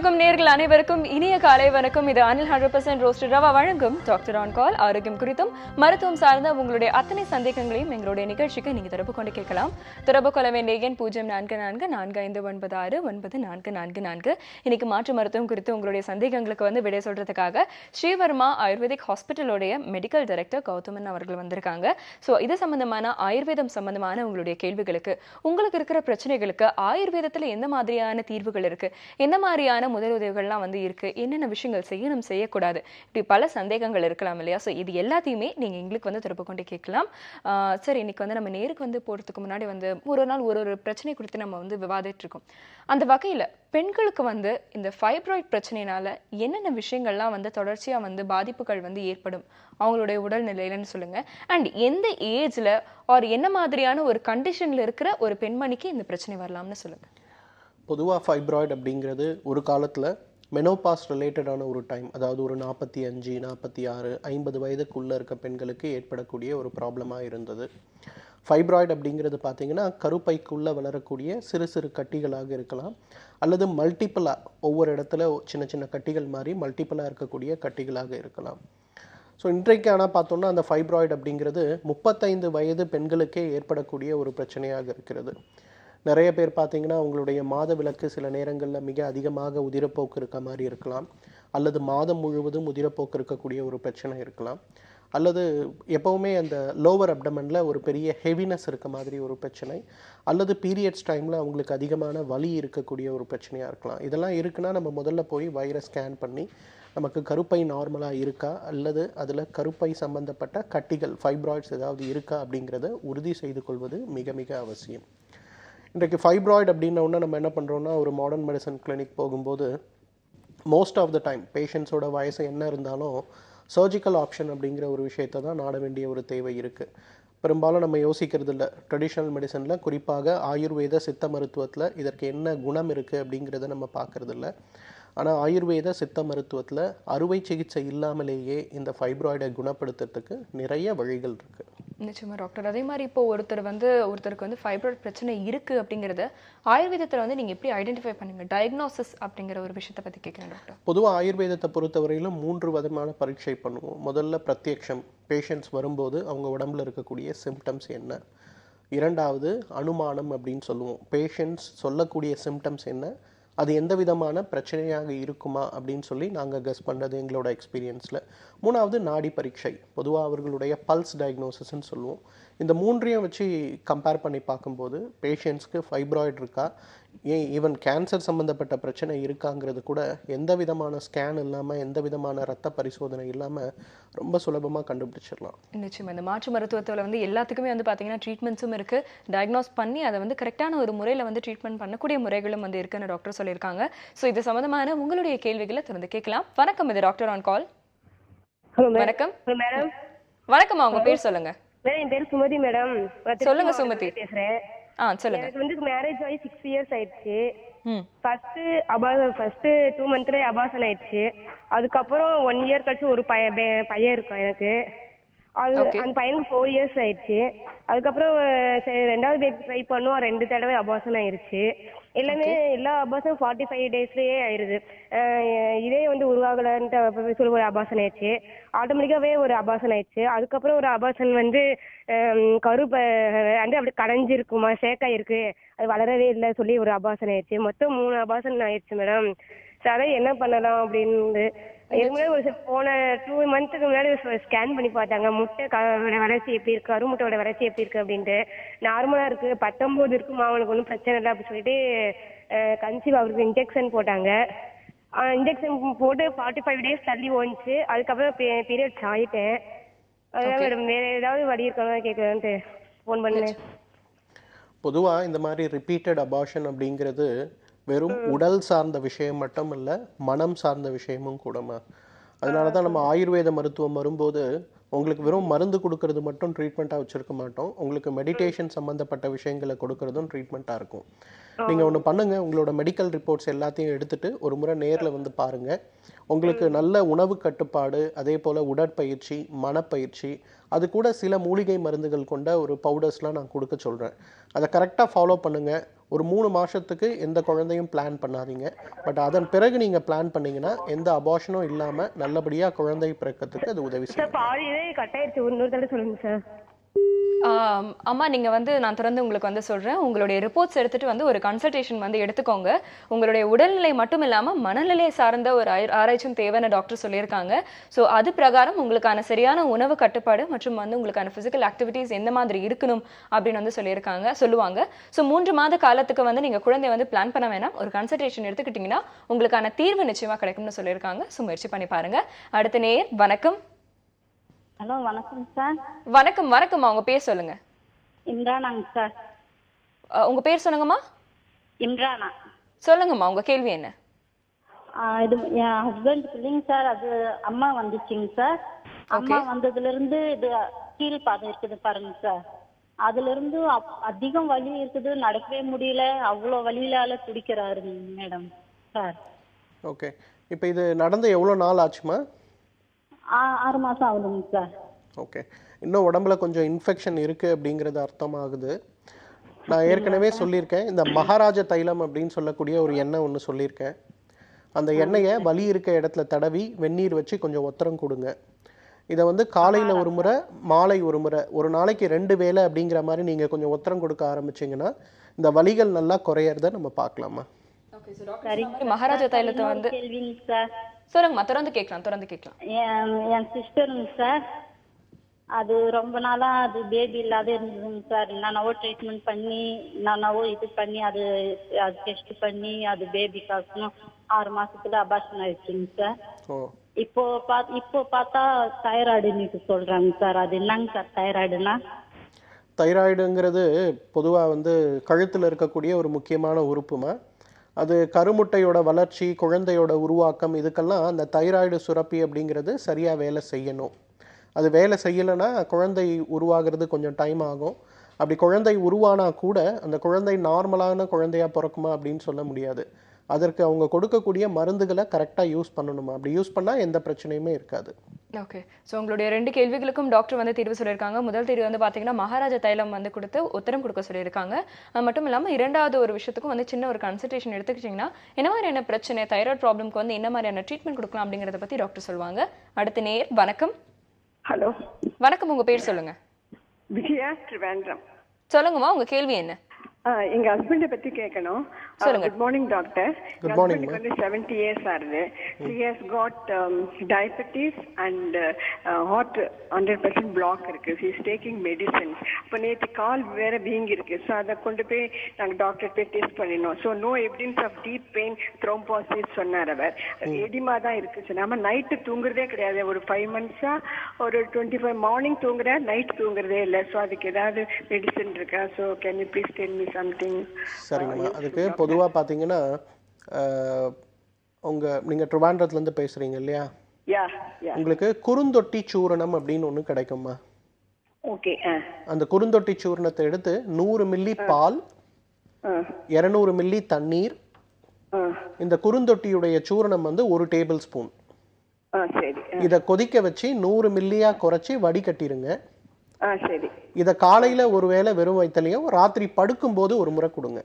கேட்டுக்கும் நேர்கள் அனைவருக்கும் இனிய காலை வணக்கம். இது அனில் 100% ரோஸ்டட் ரவா வழங்கும் டாக்டர் ஆன் கால். ஆரோக்கியம் குறித்தும் மருத்துவம் சார்ந்த உங்களுடைய அத்தனை சந்தேகங்களையும் எங்களுடைய நிகழ்ச்சிக்கு நீங்க தொடர்பு கொண்டு கேட்கலாம். தொடர்பு கொள்ள வேண்டிய எண் 0444459444. இன்னைக்கு மாற்று மருத்துவம் குறித்து உங்களுடைய சந்தேகங்களுக்கு விடை சொல்றதுக்காக ஸ்ரீவர்மா ஆயுர்வேதிக் ஹாஸ்பிட்டலோடைய மெடிக்கல் டைரக்டர் கௌதமன் அவர்கள் வந்திருக்காங்க. ஸோ இது சம்பந்தமான ஆயுர்வேதம் சம்பந்தமான உங்களுடைய கேள்விகளுக்கு, உங்களுக்கு இருக்கிற பிரச்சனைகளுக்கு ஆயுர்வேதத்துல எந்த மாதிரியான தீர்வுகள் இருக்கு, என்ன மாதிரியான முதலுதவிகள்லாம் இருக்கு, என்னென்ன விஷயங்கள் செய்யணும் செய்யக்கூடாது, இப்படி பல சந்தேகங்கள் இருக்கலாம் இல்லையா? ஸோ இது எல்லாத்தையுமே நீங்க எங்களுக்கு தொடர்பு கொண்டு கேட்கலாம். சரி, இன்னைக்கு நம்ம நேருக்கு போறதுக்கு முன்னாடி ஒரு நாள் ஒரு பிரச்சனை குறித்து நம்ம விவாதிட்டு இருக்கோம். அந்த வகையில பெண்களுக்கு இந்த ஃபைப்ராய்ட் பிரச்சனையினால என்னென்ன விஷயங்கள்லாம் தொடர்ச்சியா பாதிப்புகள் ஏற்படும் அவங்களுடைய உடல்நிலையிலன்னு சொல்லுங்க. அண்ட் எந்த ஏஜ்ல ஆர் என்ன மாதிரியான ஒரு கண்டிஷன்ல இருக்கிற ஒரு பெண்மணிக்கு இந்த பிரச்சனை வரலாம்னு சொல்லுங்க. பொதுவாக ஃபைப்ராய்டு அப்படிங்கிறது ஒரு காலத்தில் மெனோபாஸ் ரிலேட்டடான ஒரு டைம், அதாவது ஒரு 45, 46, 50 வயதுக்குள்ளே இருக்க பெண்களுக்கு ஏற்படக்கூடிய ஒரு ப்ராப்ளமாக இருந்தது. ஃபைப்ராய்டு அப்படிங்கிறது பார்த்திங்கன்னா கருப்பைக்குள்ளே வளரக்கூடிய சிறு சிறு கட்டிகளாக இருக்கலாம், அல்லது மல்டிப்பிளாக ஒவ்வொரு இடத்துல சின்ன சின்ன கட்டிகள் மாதிரி மல்டிப்பிளாக இருக்கக்கூடிய கட்டிகளாக இருக்கலாம். ஸோ இன்றைக்கு ஆனால் பார்த்தோன்னா அந்த ஃபைப்ராய்டு அப்படிங்கிறது 35 வயது பெண்களுக்கே ஏற்படக்கூடிய ஒரு பிரச்சனையாக இருக்கிறது. நிறைய பேர் பார்த்திங்கன்னா அவங்களுடைய மாத விலக்கு சில நேரங்களில் மிக அதிகமாக உதிரப்போக்கு இருக்க மாதிரி இருக்கலாம், அல்லது மாதம் முழுவதும் உதிரப்போக்கு இருக்கக்கூடிய ஒரு பிரச்சனை இருக்கலாம், அல்லது எப்போவுமே அந்த லோவர் அப்டமனில் ஒரு பெரிய ஹெவினஸ் இருக்க மாதிரி ஒரு பிரச்சனை, அல்லது பீரியட்ஸ் டைமில் அவங்களுக்கு அதிகமான வலி இருக்கக்கூடிய ஒரு பிரச்சனையாக இருக்கலாம். இதெல்லாம் இருக்குன்னா நம்ம முதல்ல போய் வயிறை ஸ்கேன் பண்ணி நமக்கு கருப்பை நார்மலாக இருக்கா, அல்லது அதில் கருப்பை சம்பந்தப்பட்ட கட்டிகள் ஃபைப்ராய்ட்ஸ் ஏதாவது இருக்கா அப்படிங்கிறத உறுதி செய்து கொள்வது மிக மிக அவசியம். இன்றைக்கு ஃபைப்ராய்டு அப்படின்னோடனே நம்ம என்ன பண்ணுறோன்னா, ஒரு மாடர்ன் மெடிசன் கிளினிக் போகும்போது மோஸ்ட் ஆஃப் த டைம் பேஷண்ட்ஸோட வயசு என்ன இருந்தாலும் சர்ஜிக்கல் ஆப்ஷன் அப்படிங்கிற ஒரு விஷயத்தை தான் நாட வேண்டிய ஒரு தேவை இருக்குது. பெரும்பாலும் நம்ம யோசிக்கிறது இல்லை. ட்ரெடிஷ்னல் மெடிசனில், குறிப்பாக ஆயுர்வேத சித்த மருத்துவத்தில் இதற்கு என்ன குணம் இருக்குது அப்படிங்கிறத நம்ம பார்க்குறது இல்லை. ஆனால் ஆயுர்வேத சித்த மருத்துவத்தில் அறுவை சிகிச்சை இல்லாமலேயே இந்த ஃபைப்ராய்டை குணப்படுத்துறதுக்கு நிறைய வழிகள் இருக்குது. நிச்சயமா டாக்டர். அதே மாதிரி இப்போ ஒருத்தருக்கு ஃபைப்ராய்ட் பிரச்சனை இருக்கு அப்படிங்கறத ஆயுர்வேதத்துல நீங்க எப்படி ஐடென்டிஃபை பண்ணுங்க, டயக்னோசிஸ் அப்படிங்கிற ஒரு விஷயத்தை பத்தி கேட்கிறேன் டாக்டர். பொதுவாக ஆயுர்வேதத்தை பொறுத்தவரையிலும் 3 விதமான பரீட்சை பண்ணுவோம். முதல்ல பிரத்யக்ஷம், பேஷண்ட்ஸ் வரும்போது அவங்க உடம்புல இருக்கக்கூடிய சிம்டம்ஸ் என்ன. இரண்டாவது அனுமானம் அப்படின்னு சொல்லுவோம், பேஷண்ட்ஸ் சொல்லக்கூடிய சிம்டம்ஸ் என்ன, அது எந்த விதமான பிரச்சனையாக இருக்குமா அப்படின்னு சொல்லி நாங்கள் கெஸ் பண்ணுறது எங்களோட எக்ஸ்பீரியன்ஸில். மூணாவது நாடி பரீட்சை, பொதுவாக அவர்களுடைய பல்ஸ் டயக்னோசிஸ்ன்னு சொல்லுவோம். இந்த மூன்றையும் வச்சு கம்பேர் பண்ணி பார்க்கும்போது பேஷண்ட்ஸ்க்கு ஃபைப்ராய்டு இருக்கா, ஏன் ஈவன் கேன்சர் சம்மந்தப்பட்ட பிரச்சனை இருக்காங்கிறது கூட எந்த விதமான ஸ்கேன் இல்லாமல், எந்த விதமான ரத்த பரிசோதனை இல்லாமல் ரொம்ப சுலபமாக கண்டுபிடிச்சிடலாம். நிச்சயமாக இந்த மாற்று மருத்துவத்தில் எல்லாத்துக்குமே பார்த்தீங்கன்னா ட்ரீட்மெண்ட்ஸும் இருக்குது. டயக்னோஸ் பண்ணி அதை கரெக்டான ஒரு முறையில் ட்ரீட்மெண்ட் பண்ணக்கூடிய முறைகளும் இருக்குன்னு டாக்டர் சொல்லியிருக்காங்க. ஸோ இது சம்மந்தமான உங்களுடைய கேள்விகளை தொடர்ந்து கேட்கலாம். வணக்கம், இது டாக்டர் ஆன் கால். வணக்கம் மேடம். வணக்கம்மா, உங்க பேர் சொல்லுங்க. என் பேர் சுமதி மேடம். சொல்லுங்க சுமதி. பேசுறேன். சொல்லுங்க. எனக்கு மேரேஜ் ஆகி 6 இயர்ஸ் ஆயிடுச்சு. ஃபர்ஸ்ட் 2 மந்த்ல அபார்ஷன் ஆயிடுச்சு. அதுக்கப்புறம் 1 இயர் கழிச்சு ஒரு பையன் இருக்கும் எனக்கு. அந்த பையனுக்கு 4 இயர்ஸ் ஆயிடுச்சு. அதுக்கப்புறம் ரெண்டாவது பேபி ட்ரை பண்ணோம், 2 தடவை அபார்ஷன் ஆயிடுச்சு. எல்லா அபார்ஷன் 45 டேஸ்லயே ஆயிருது. இதே உருவாகலன்ட்டு சொல்லி ஒரு அபார்ஷன் ஆயிடுச்சு. ஆட்டோமேட்டிக்காவே ஒரு அபார்ஷன் ஆயிடுச்சு. அதுக்கப்புறம் ஒரு அபார்ஷன் கருப்பை அப்படி கடைஞ்சிருக்குமா, ஷேக்காயிருக்கு, அது வளரவே இல்லை சொல்லி ஒரு அபார்ஷன் ஆயிடுச்சு. மொத்தம் 3 அபார்ஷன் ஆயிடுச்சு மேடம். அதை என்ன பண்ணலாம் அப்படின்னு இதுக்கு முன்னாடி போன 2 மந்த்துக்கு முன்னாடி ஸ்கேன் பண்ணி பார்த்தாங்க. முட்டை வளர்ச்சி எப்படி இருக்கு, கருமுட்டையோட வளர்ச்சி எப்படி இருக்கு அப்படின்ட்டு. நார்மலா இருக்கு, 19 இருக்குமா, அவனுக்கு ஒன்றும் பிரச்சனை இல்லை அப்படின்னு சொல்லிட்டு கன்சீவ் அவருக்கு இன்ஜெக்ஷன் போட்டாங்க. இன்ஜெக்ஷன் போட்டு 45 டேஸ் தள்ளி ஓடிச்சு. அதுக்கப்புறம் பீரியட்ஸ் ஆயிட்டேன். அதான் மேடம், வேற ஏதாவது வழி இருக்கான்னு கேட்கலான்ட்டு ஃபோன் பண்ணேன். பொதுவாக இந்த மாதிரி ரிப்பீட்டட் அபார்ஷன் அப்படிங்கிறது வெறும் உடல் சார்ந்த விஷயம் மட்டும் இல்லை, மனம் சார்ந்த விஷயமும் கூடமா. அதனால தான் நம்ம ஆயுர்வேத மருத்துவம் வரும்போது உங்களுக்கு வெறும் மருந்து கொடுக்கறது மட்டும் ட்ரீட்மெண்ட்டாக வச்சுருக்க மாட்டோம், உங்களுக்கு மெடிடேஷன் சம்மந்தப்பட்ட விஷயங்களை கொடுக்கறதும் ட்ரீட்மெண்ட்டாக இருக்கும். நீங்கள் ஒன்று பண்ணுங்கள், உங்களோட மெடிக்கல் ரிப்போர்ட்ஸ் எல்லாத்தையும் எடுத்துகிட்டு ஒரு முறை நேரில் பாருங்கள். உங்களுக்கு நல்ல உணவு கட்டுப்பாடு, அதே போல் உடற்பயிற்சி, மனப்பயிற்சி, அது கூட சில மூலிகை மருந்துகள் கொண்ட ஒரு பவுடர்ஸ்லாம் நான் கொடுக்க சொல்கிறேன். அதை கரெக்டாக ஃபாலோ பண்ணுங்கள். ஒரு 3 மாதத்துக்கு எந்த குழந்தையும் பிளான் பண்ணாதீங்க. பட் அதன் பிறகு நீங்கள் பிளான் பண்ணீங்கன்னா எந்த அபார்ஷனும் இல்லாமல் நல்லபடியாக குழந்தை பிறக்கிறதுக்கு அது உதவி செய்யும். சார் பாதியிலே கட் ஆயிடுச்சு, இன்னொரு தடவை சொல்லுங்க சார். அம்மா நீங்கள் வந்து நான் தொடர்ந்து உங்களுக்கு வந்து சொல்கிறேன், உங்களுடைய ரிப்போர்ட்ஸ் எடுத்துகிட்டு வந்து ஒரு கன்சல்டேஷன் வந்து எடுத்துக்கோங்க. உங்களுடைய உடல்நிலை மட்டும் இல்லாமல் மனநிலையை சார்ந்த ஒரு ஆராய்ச்சியும் தேவைன்னு டாக்டர் சொல்லியிருக்காங்க. ஸோ அது பிரகாரம் உங்களுக்கான சரியான உணவு கட்டுப்பாடு மற்றும் வந்து உங்களுக்கான ஃபிசிக்கல் ஆக்டிவிட்டீஸ் எந்த மாதிரி இருக்கணும் அப்படின்னு வந்து சொல்லுவாங்க. ஸோ 3 மாத காலத்துக்கு வந்து நீங்கள் குழந்தைய வந்து பிளான் பண்ண வேணாம், ஒரு கன்சல்டேஷன் எடுத்துக்கிட்டிங்கன்னா உங்களுக்கான தீர்வு நிச்சயமாக கிடைக்கும்னு சொல்லியிருக்காங்க. ஸோ முயற்சி பண்ணி பாருங்கள். அடுத்த நேயர் வணக்கம். ஹலோ வணக்கம் சார். வணக்கம்மா, உங்க பேர் சொல்லுங்க. இம்ரானாங்க சார். உங்க பேர் சொல்லுங்கம்மா. இம்ரானா. சொல்லுங்கம்மா, உங்க கேள்வி என்ன? இது என் ஹஸ்பண்டுக்கு இல்லைங்க சார், அது அம்மா வந்துச்சுங்க சார். அம்மா வந்ததுல இருந்து இது கீழ் பாதம் இருக்குது பாருங்க சார், அதுல இருந்து அதிகம் வலி இருக்குது, நடக்கவே முடியல, அவ்வளோ வலியிலால துடிக்கிறாருங்க மேடம் சார். ஓகே, இப்போ இது நடந்து எவ்வளோ நாள் ஆச்சுமா? 6 மாசம் ஆகுதுங்க சார். ஓகே, இன்னும் உடம்புல கொஞ்சம் இன்ஃபெக்ஷன் இருக்குது அப்படிங்கிறது அர்த்தமாகுது. நான் ஏற்கனவே சொல்லியிருக்கேன், இந்த மகாராஜ தைலம் அப்படின்னு சொல்லக்கூடிய ஒரு எண்ணெய் ஒன்று சொல்லியிருக்கேன். அந்த எண்ணெயை வலி இருக்க இடத்துல தடவி வெந்நீர் வச்சு கொஞ்சம் ஒத்தரம் கொடுங்க. இதை வந்து காலையில் ஒரு முறை, மாலை ஒரு முறை, ஒரு நாளைக்கு 2 வேளை அப்படிங்கிற மாதிரி நீங்கள் கொஞ்சம் ஒத்தரம் கொடுக்க ஆரம்பிச்சிங்கன்னா இந்த வலிகள் நல்லா குறையறத நம்ம பார்க்கலாமா? மகாராஜா தைலத்தை வந்து கேள்விங்க சார். சொல்லுங்கம்மா, தொடர்ந்து கேட்கலாம். என் சிஸ்டருங்க சார், அது ரொம்ப நாளா அது பேபி இல்லாத இருந்ததுங்க சார். நானாவோ ட்ரீட்மெண்ட் பண்ணி, நானாவோ இது பண்ணி, அது டெஸ்ட் பண்ணி அது பேபி காசணும் 6 மாசத்துல அபார்ஷன் ஆயிடுச்சுங்க சார். இப்போ பார்த்தா தைராய்டுன்னு சொல்றாங்க சார். அது என்னங்க சார் தைராய்டுனா? தைராய்டுங்கிறது பொதுவாக வந்து கழுத்தில் இருக்கக்கூடிய ஒரு முக்கியமான உறுப்புமா. அது கருமுட்டையோட வளர்ச்சி, குழந்தையோட உருவாக்கம், இதுக்கெல்லாம் அந்த தைராய்டு சுரப்பி அப்படிங்கிறது சரியாக வேலை செய்யணும். அது வேலை செய்யலைன்னா குழந்தை உருவாகிறது கொஞ்சம் டைம் ஆகும். அப்படி குழந்தை உருவானா கூட அந்த குழந்தை நார்மலான குழந்தையாக பிறக்குமா அப்படின்னு சொல்ல முடியாது. அதற்கு அவங்க கொடுக்கக்கூடிய மருந்துகளை கரெக்டாக யூஸ் பண்ணணுமா. அப்படி யூஸ் பண்ணால் எந்த பிரச்சனையுமே இருக்காது. ஓகே, ஸோ உங்களுடைய 2 கேள்விகளுக்கும் டாக்டர் வந்து தீர்வு சொல்லியிருக்காங்க. முதல் தீர்வு வந்து பார்த்தீங்கன்னா மகாராஜா தைலம் வந்து கொடுத்து உத்தரம் கொடுக்க சொல்லியிருக்காங்க. அது மட்டும் இல்லாமல் 2வது ஒரு விஷயத்துக்கும் வந்து சின்ன ஒரு கன்சல்டேஷன் எடுத்துக்கிட்டிங்கன்னா என்ன மாதிரியான பிரச்சனை, தைராய்டு ப்ராப்ளம்க்கு வந்து என்ன மாதிரியான ட்ரீட்மெண்ட் கொடுக்கலாம் அப்படிங்கிறத பற்றி டாக்டர் சொல்லுவாங்க. அடுத்த நேயர் வணக்கம். ஹலோ வணக்கம், உங்க பேர் சொல்லுங்க. விஜயா ட்ரிவாண்ட்ரம். சொல்லுங்கம்மா, உங்க கேள்வி என்ன? எங்க ஹஸ்பண்டை பத்தி கேட்கணும். Good morning doctor. Good morning. வந்து 70 இயர்ஸ் ஆகுது. He has got diabetes and heart 100% block இருக்கு. He is taking medicines. இப்போ நேற்று கால் வேற வீங்கி இருக்கு. ஸோ அதை கொண்டு போய் நாங்கள் டாக்டர் போய் டெஸ்ட் பண்ணினோம். So no evidence of deep vein, thrombosis சொன்னார் அவர். எடிமா தான் இருக்கு சொன்னார். நம்ம நைட்டு தூங்குறதே கிடையாது. ஒரு 5 months ஒரு 25 மார்னிங் தூங்குறேன், நைட் தூங்குறதே இல்லை. ஸோ அதுக்கு ஏதாவது மெடிசன் இருக்கா? So can you please tell me something? சரிங்கம்மா, அதுக்கு பொதுவாக பார்த்தீங்கன்னா நீங்கள் ட்ரிவாண்ட்ரத்துலேருந்து பேசுகிறீங்க இல்லையா? உங்களுக்கு குறுந்தொட்டி சூரணம் அப்படின்னு ஒன்று கிடைக்குமா? ஓகே. அந்த குறுந்தொட்டி சூரணத்தை எடுத்து 100 மில்லி பால், 200 மில்லி தண்ணீர், இந்த குறுந்தொட்டியுடைய சூரணம் வந்து 1 டேபிள் ஸ்பூன், இதை கொதிக்க வச்சு 100 மில்லியா குறைச்சி வடிகட்டிருங்க. இதை காலையில ஒருவேளை வெறும் வயிற்றுலையும் ராத்திரி படுக்கும்போது ஒரு முறை கொடுங்க.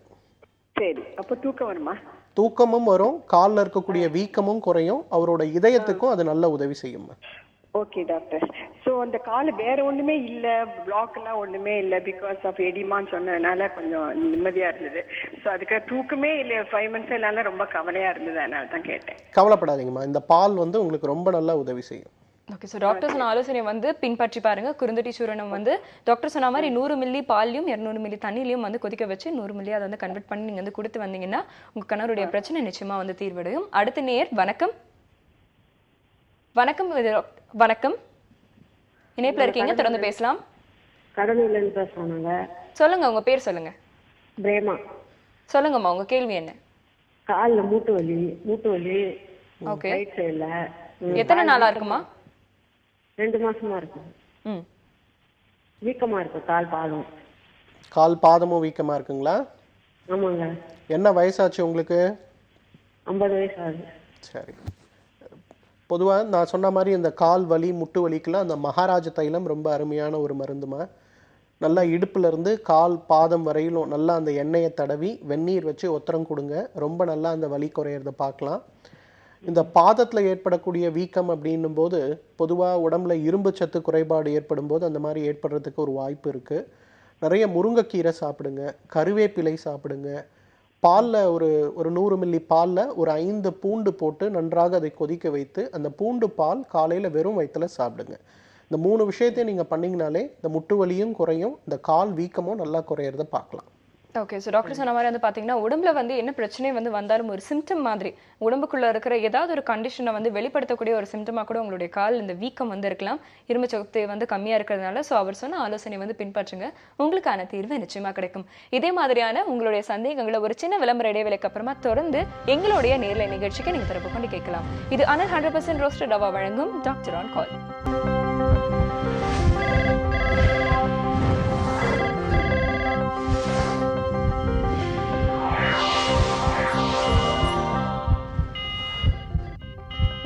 சரி, அப்போ தூக்கம் வருமா? தூக்கமும் வரும், காலில் இருக்கக்கூடிய வீக்கமும் குறையும், அவரோட இதயத்துக்கும் அது நல்ல உதவி செய்யும். Okay doctor. ஸோ அந்த கால் வேற ஒண்ணுமே இல்லை, பிளாக் எல்லாம் ஒண்ணுமே இல்லை, பிகாஸ் ஆஃப் எடிமான்னு சொன்னதுனால கொஞ்சம் நிம்மதியா இருந்தது. ஸோ அதுக்கு தூக்கமே இல்லை 5 months எல்லாம் ரொம்ப கவலையா இருந்தது, அதனால தான் கேட்டேன். கவலைப்படாதீங்கம்மா, இந்த பால் வந்து உங்களுக்கு ரொம்ப நல்லா உதவி செய்யும். ஓகே, ஸோ டாக்டர் சொன்ன ஆலோசனை வந்து பின்பற்றி பாருங்க. குறுந்தொட்டி சூரணம் வந்து டாக்டர் சொன்ன மாதிரி 100 மில்லி பால்லையும் 200 மில்லி தண்ணிலையும் வந்து கொதிக்க வச்சு 100 மில்லி அதை வந்து கன்வெர்ட் பண்ணி நீங்கள் வந்து கொடுத்து வந்தீங்கன்னா உங்கள் கணவருடைய பிரச்சனை நிச்சயமா வந்து தீர்வடையும். அடுத்த நேயர் வணக்கம். வணக்கம், இணைப்பில் இருக்கீங்க, தொடர்ந்து பேசலாம். கடலூர்லேருந்து பேசுறாங்க. சொல்லுங்க, உங்க பேர் சொல்லுங்க. பிரேமா. சொல்லுங்கம்மா, உங்க கேள்வி என்ன? காலில் மூட்டு வலி. ஓகே, ரைட் சைடில். எத்தனை நாளா இருக்குமா? 2 மாசமா இருக்கு. வீக்கமா இருக்கு கால் பாதமும் வீக்கமா இருக்குங்களா? ஆமாங்க. என்ன வயசாச்சு உங்களுக்கு? 50 வயசு ஆகுது. சரி, பொதுவாக நான் சொன்ன மாதிரி இந்த கால் வலி, முட்டு வலிக்கெல்லாம் அந்த மகாராஜ தைலம் ரொம்ப அருமையான ஒரு மருந்துமா. நல்லா இடுப்புலேருந்து கால் பாதம் வரையிலும் நல்லா அந்த எண்ணெயை தடவி வெந்நீர் வச்சு ஒத்தரம் கொடுங்க. ரொம்ப நல்லா அந்த வலி குறையிறத பார்க்கலாம். இந்த பாதத்தில் ஏற்படக்கூடிய வீக்கம் அப்படின்னும் போது பொதுவாக உடம்புல இரும்பு சத்து குறைபாடு ஏற்படும் போது அந்த மாதிரி ஏற்படுறதுக்கு ஒரு வாய்ப்பு இருக்குது. நிறைய முருங்கைக்கீரை சாப்பிடுங்க, கருவேப்பிலை சாப்பிடுங்க. பாலில் ஒரு 100 மில்லி பாலில் ஒரு 5 பூண்டு போட்டு நன்றாக அதை கொதிக்க வைத்து அந்த பூண்டு பால் காலையில் வெறும் வயிற்றில் சாப்பிடுங்க. இந்த 3 விஷயத்தையும் நீங்கள் பண்ணிங்கனாலே இந்த முட்டு வலியும் குறையும், இந்த கால் வீக்கமும் நல்லா குறையிறத பார்க்கலாம். ஓகே. ஸோ டாக்டர் சொன்ன மாதிரி வந்து பார்த்தீங்கன்னா உடம்புல வந்து என்ன பிரச்சனை வந்து வந்தாலும் ஒரு சிம்டம் மாதிரி உடம்புக்குள்ள இருக்கிற ஏதாவது ஒரு கண்டிஷனை வந்து வெளிப்படுத்தக்கூடிய ஒரு சிம்டமாக கூட உங்களுடைய கால் இந்த வீக்கம் வந்து இருக்கலாம். இரும்பு சக்தி வந்து கம்மியாக இருக்கிறதுனால. ஸோ அவர் சொன்ன ஆலோசனை வந்து பின்பற்றுங்க, உங்களுக்கான தீர்வு நிச்சயமாக கிடைக்கும். இதே மாதிரியான உங்களுடைய சந்தேகங்களை ஒரு சின்ன விளம்பர இடைவேளைக்கு அப்புறமா தொடர்ந்து எங்களுடைய நேர்லை நிகழ்ச்சிக்கு நீங்கள் திறப்பு கொண்டு கேட்கலாம். இது அனல் 100% ரோஸ்டட் ரவா வழங்கும் doctor on call.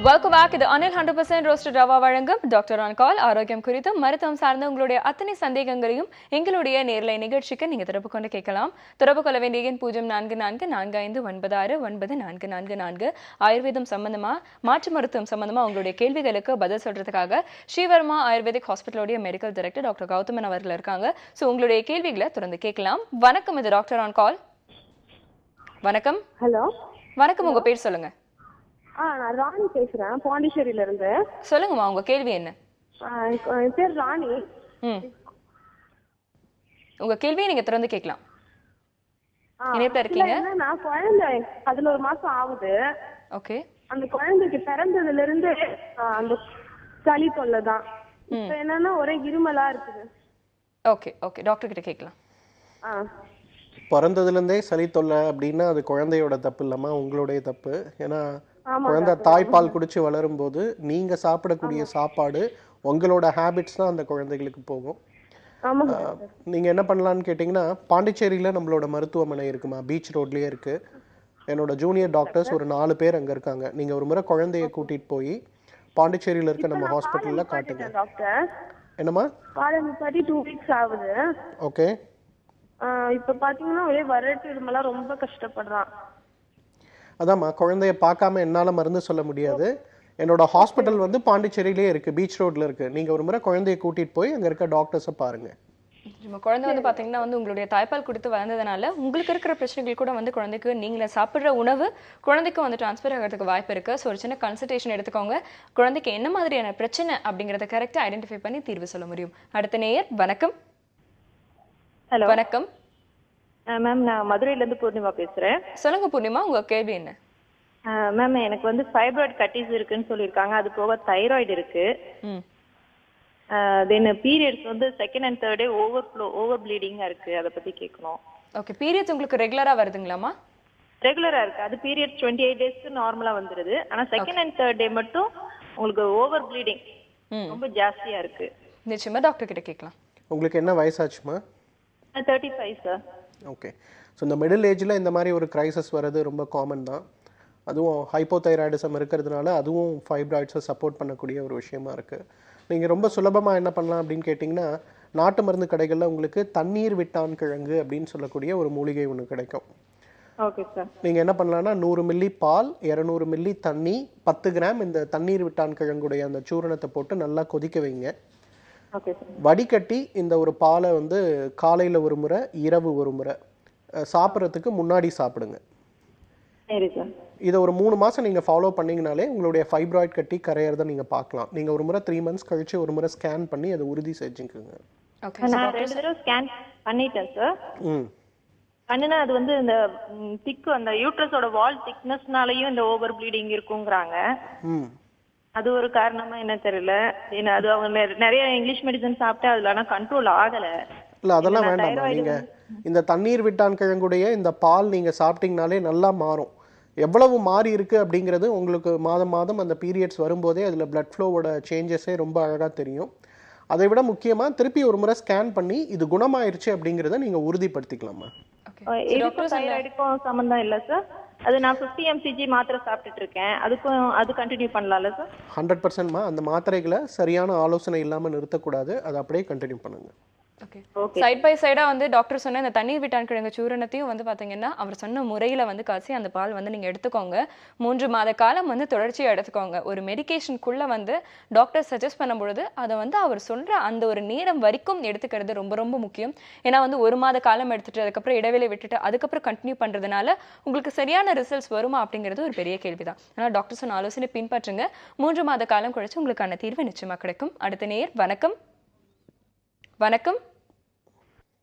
Welcome back. இது அனில் 100% ரோஸ்டட் ரவா வழங்கும் டாக்டர் ஆன் கால். ஆரோக்கியம் குறித்தும் மருத்துவம் சார்ந்த உங்களுடைய அத்தனை சந்தேகங்களையும் எங்களுடைய நேர்லை நிகழ்ச்சிக்கு நீங்க திறப்பு கொண்டு கேட்கலாம். திறப்பு கொள்ள வேண்டிய எண் 0444599444. ஆயுர்வேதம் சம்பந்தமா மாற்று மருத்துவம் சம்பந்தமா உங்களுடைய கேள்விகளுக்கு பதில் சொல்றதுக்காக ஸ்ரீவர்மா ஆயுர்வேதிக் ஹாஸ்பிட்டலோடைய மெடிக்கல் டைரக்டர் டாக்டர் கௌதமன் அவர்கள் இருக்காங்க. ஸோ உங்களுடைய கேள்விகளை தொடர்ந்து கேட்கலாம். வணக்கம், இது டாக்டர் ஆன் கால். வணக்கம். ஹலோ வணக்கம், உங்க பேர் சொல்லுங்க. நான் ராணி பேசுறேன், பாண்டிச்சேரியில இருந்து. சொல்லுங்கம்மா, உங்க கேள்வி என்ன? என் பேர் ராணி. உங்க கேள்வியை நீங்க திறந்து கேட்கலாம். இணைப்புல இருக்கீங்க? நான் குழந்தை 11 மாசம் ஆகுது. ஓகே. அந்த குழந்தைக்கு பிறந்ததுல இருந்து அந்த சளி தொல்லை தான். இப்ப என்னன்னா ஒரே இருமலா இருக்குது. ஓகே ஓகே, டாக்டர் கிட்ட கேட்கலாம். பிறந்ததுலேருந்தே சளி தொல்லை அப்படின்னா அது குழந்தையோட தப்பு இல்லாமல் உங்களுடைய தப்பு. ஏன்னா குழந்தை தாய்ப்பால் குடிச்சு வளரும் போது நீங்க சாப்பிடக்கூடிய சாப்பாடு உங்களோட ஹேபிட்ஸ் தான் அந்த குழந்தைகளுக்கு போகும். நீங்க என்ன பண்ணலான்னு கேட்டிங்கன்னா, பாண்டிச்சேரியில் நம்மளோட மருத்துவமனை இருக்குமா, பீச் ரோட்லேயே இருக்கு. என்னோட ஜூனியர் டாக்டர்ஸ் ஒரு 4 பேர் அங்கே இருக்காங்க. நீங்க ஒரு முறை குழந்தைய கூட்டிட்டு போய் பாண்டிச்சேரியில் இருக்க நம்ம ஹாஸ்பிட்டலில் காட்டுங்க. என்னம்மா? 2 வீக்ஸ் ஆகுது. ஓகே. இப்ப பாத்தீங்கன்னா ஒரே வறட்டு இருமலா ரொம்ப கஷ்டப்படுறான். அதாம்மா, குழந்தைய பார்க்காம என்னால் மருந்து சொல்ல முடியாது. என்னோட ஹாஸ்பிட்டல் வந்து பாண்டிச்சேரியிலே இருக்குது, பீச் ரோட்டில் இருக்குது. நீங்கள் ஒரு முறை குழந்தைய கூட்டிகிட்டு போய் அங்கே இருக்க டாக்டர்ஸை பாருங்கள். குழந்தை வந்து பார்த்தீங்கன்னா வந்து உங்களுடைய தாய்ப்பால் கொடுத்து வளர்ந்ததுனால உங்களுக்கு இருக்கிற பிரச்சனைகள் கூட வந்து குழந்தைக்கு நீங்களே சாப்பிட்ற உணவு குழந்தைக்கும் வந்து ட்ரான்ஸ்ஃபர் ஆகிறதுக்கு வாய்ப்பு இருக்குது. ஸோ ஒரு சின்ன கன்சல்டேஷன் எடுத்துக்கோங்க. குழந்தைக்கு என்ன மாதிரியான பிரச்சனை அப்படிங்கிறத கரெக்டாக ஐடென்டிஃபை பண்ணி தீர்வு சொல்ல முடியும். அடுத்த நேயர். வணக்கம். ஹலோ வணக்கம் மேம், நான் மதுரையிலேருந்து பூர்ணிமா பேசுகிறேன். சொல்லுங்க பூர்ணிமா, உங்க கேள்வி என்ன? மேம், எனக்கு வந்து ஃபைப்ராய்டு கட்டிஸ் இருக்குன்னு சொல்லியிருக்காங்க. அது போக தைராய்டு இருக்கு. தென் பீரியட்ஸ் வந்து second and third day over ப்ளீடிங்காக இருக்கு. அதை பற்றி கேட்கணும். ஓகே. பீரியட்ஸ் உங்களுக்கு ரெகுலராக வருதுங்களாமா? ரெகுலராக இருக்கு. அது பீரியட்ஸ் 28 டேஸ்க்கு நார்மலாக வந்துடுது. ஆனால் செகண்ட் அண்ட் தேர்ட் டே மட்டும் உங்களுக்கு ஓவர் ப்ளீடிங் ரொம்ப ஜாஸ்தியாக இருக்கு. நிச்சயமா டாக்டர் கிட்ட கேட்கலாம். உங்களுக்கு என்ன வயசாச்சுமா? 35 சார். ஓகே. ஸோ இந்த மிடில் ஏஜில் இந்த மாதிரி ஒரு கிரைசஸ் வர்றது ரொம்ப காமன் தான். அதுவும் ஹைப்போதைராய்டிசம் இருக்கிறதுனால அதுவும் ஃபைப்ராய்ட்ஸை சப்போர்ட் பண்ணக்கூடிய ஒரு விஷயமா இருக்குது. நீங்கள் ரொம்ப சுலபமாக என்ன பண்ணலாம் அப்படின்னு கேட்டிங்கன்னா, நாட்டு மருந்து கடைகளில் உங்களுக்கு தண்ணீர் விட்டான் கிழங்கு அப்படின்னு சொல்லக்கூடிய ஒரு மூலிகை ஒன்று கிடைக்கும். Okay sir. நீங்கள் என்ன பண்ணலான்னா, 100 மில்லி பால், 200 மில்லி தண்ணி, 10 கிராம் இந்த தண்ணீர் விட்டான் கிழங்குடைய அந்த சூரணத்தை போட்டு நல்லா கொதிக்க வைங்க. வடிகட்டி இந்த ஒரு பாலை வந்து காலையில் ஒரு முறை, இரவு ஒரு முறை சாப்பிட்றதுக்கு முன்னாடி சாப்பிடுங்க. இதை ஒரு 3 மாதம் நீங்கள் ஃபாலோ பண்ணிங்கனாலே உங்களுடைய ஃபைப்ராய்ட் கட்டி கரையிறதை நீங்கள் பார்க்கலாம். நீங்கள் ஒரு முறை 3 மந்த்ஸ் கழிச்சு ஒரு முறை ஸ்கேன் பண்ணி அதை உறுதி செஞ்சுக்கோங்க. நான் 2 தடவை ஸ்கேன் பண்ணிட்டேன் சார். பண்ணினா அது வந்து இந்த திக்கு அந்த யூட்ரஸோட வால் திக்னஸ்னாலையும் இந்த ஓவர் ப்ளீடிங் இருக்குங்கிறாங்க. அது ஒரு காரணமா என்ன தெரியல. ஏன்னா அது அவங்க நிறைய இங்கிலீஷ் மெடிசன் சாப்பிட்டு அதுல ஆனா கண்ட்ரோல் ஆகல. இல்லை, அதெல்லாம் வேண்டாம். நீங்கள் இந்த தண்ணீர் விட்டான் கிழங்குடைய இந்த பால் நீங்கள் சாப்பிட்டீங்கனாலே நல்லா மாறும். எவ்வளவு மாறி இருக்குது அப்படிங்கிறது உங்களுக்கு மாதம் மாதம் அந்த பீரியட்ஸ் வரும்போதே அதில் பிளட் ஃப்ளோவோட சேஞ்சஸே ரொம்ப அழகாக தெரியும். அதை விட முக்கியமாக திருப்பி ஒரு முறை ஸ்கேன் பண்ணி இது குணமாயிருச்சு அப்படிங்கிறத நீங்கள் உறுதிப்படுத்திக்கலாமா? தைராய்டுக்கும் சம்பந்தம் இல்லை சார். அது நான் 50 mcg மாத்திரை சாப்பிட்டுட்டு இருக்கேன். அது கண்டினியூ பண்ணலாம்ல சார்? 100%மா. அந்த மாத்திரைகளை சரியான ஆலோசனை இல்லாமல் நிறுத்தக்கூடாது. அதை அப்படியே கண்டினியூ பண்ணுங்க. ஓகே. சைட் பை சைடா வந்து டாக்டர் சொன்ன இந்த தண்ணீர் விட்டான் கிழங்கு சூரணத்தையும் வந்து பாத்தீங்கன்னா அவர் சொன்ன முறையில வந்து காய்ச்சி அந்த பால் வந்து நீங்க எடுத்துக்கோங்க. 3 மாத காலம் வந்து தொடர்ச்சியா எடுத்துக்கோங்க. ஒரு மெடிகேஷனுக்குள்ள வந்து டாக்டர் சஜஸ்ட் பண்ணும்பொழுது அதை வந்து அவர் சொல்ற அந்த ஒரு நேரம் வரைக்கும் எடுத்துக்கிறது ரொம்ப ரொம்ப முக்கியம். ஏன்னா வந்து 1 மாத காலம் எடுத்துட்டு அதுக்கப்புறம் இடைவேளை விட்டுட்டு அதுக்கப்புறம் கண்டினியூ பண்றதுனால உங்களுக்கு சரியான ரிசல்ட்ஸ் வருமா அப்படிங்கிறது ஒரு பெரிய கேள்விதான். ஆனால் டாக்டர் சொன்ன ஆலோசனை பின்பற்றுங்க. 3 மாத காலம் கழிச்சு உங்களுக்கான தீர்வு நிச்சயமா கிடைக்கும். அடுத்த நேயர் வணக்கம். வணக்கம்,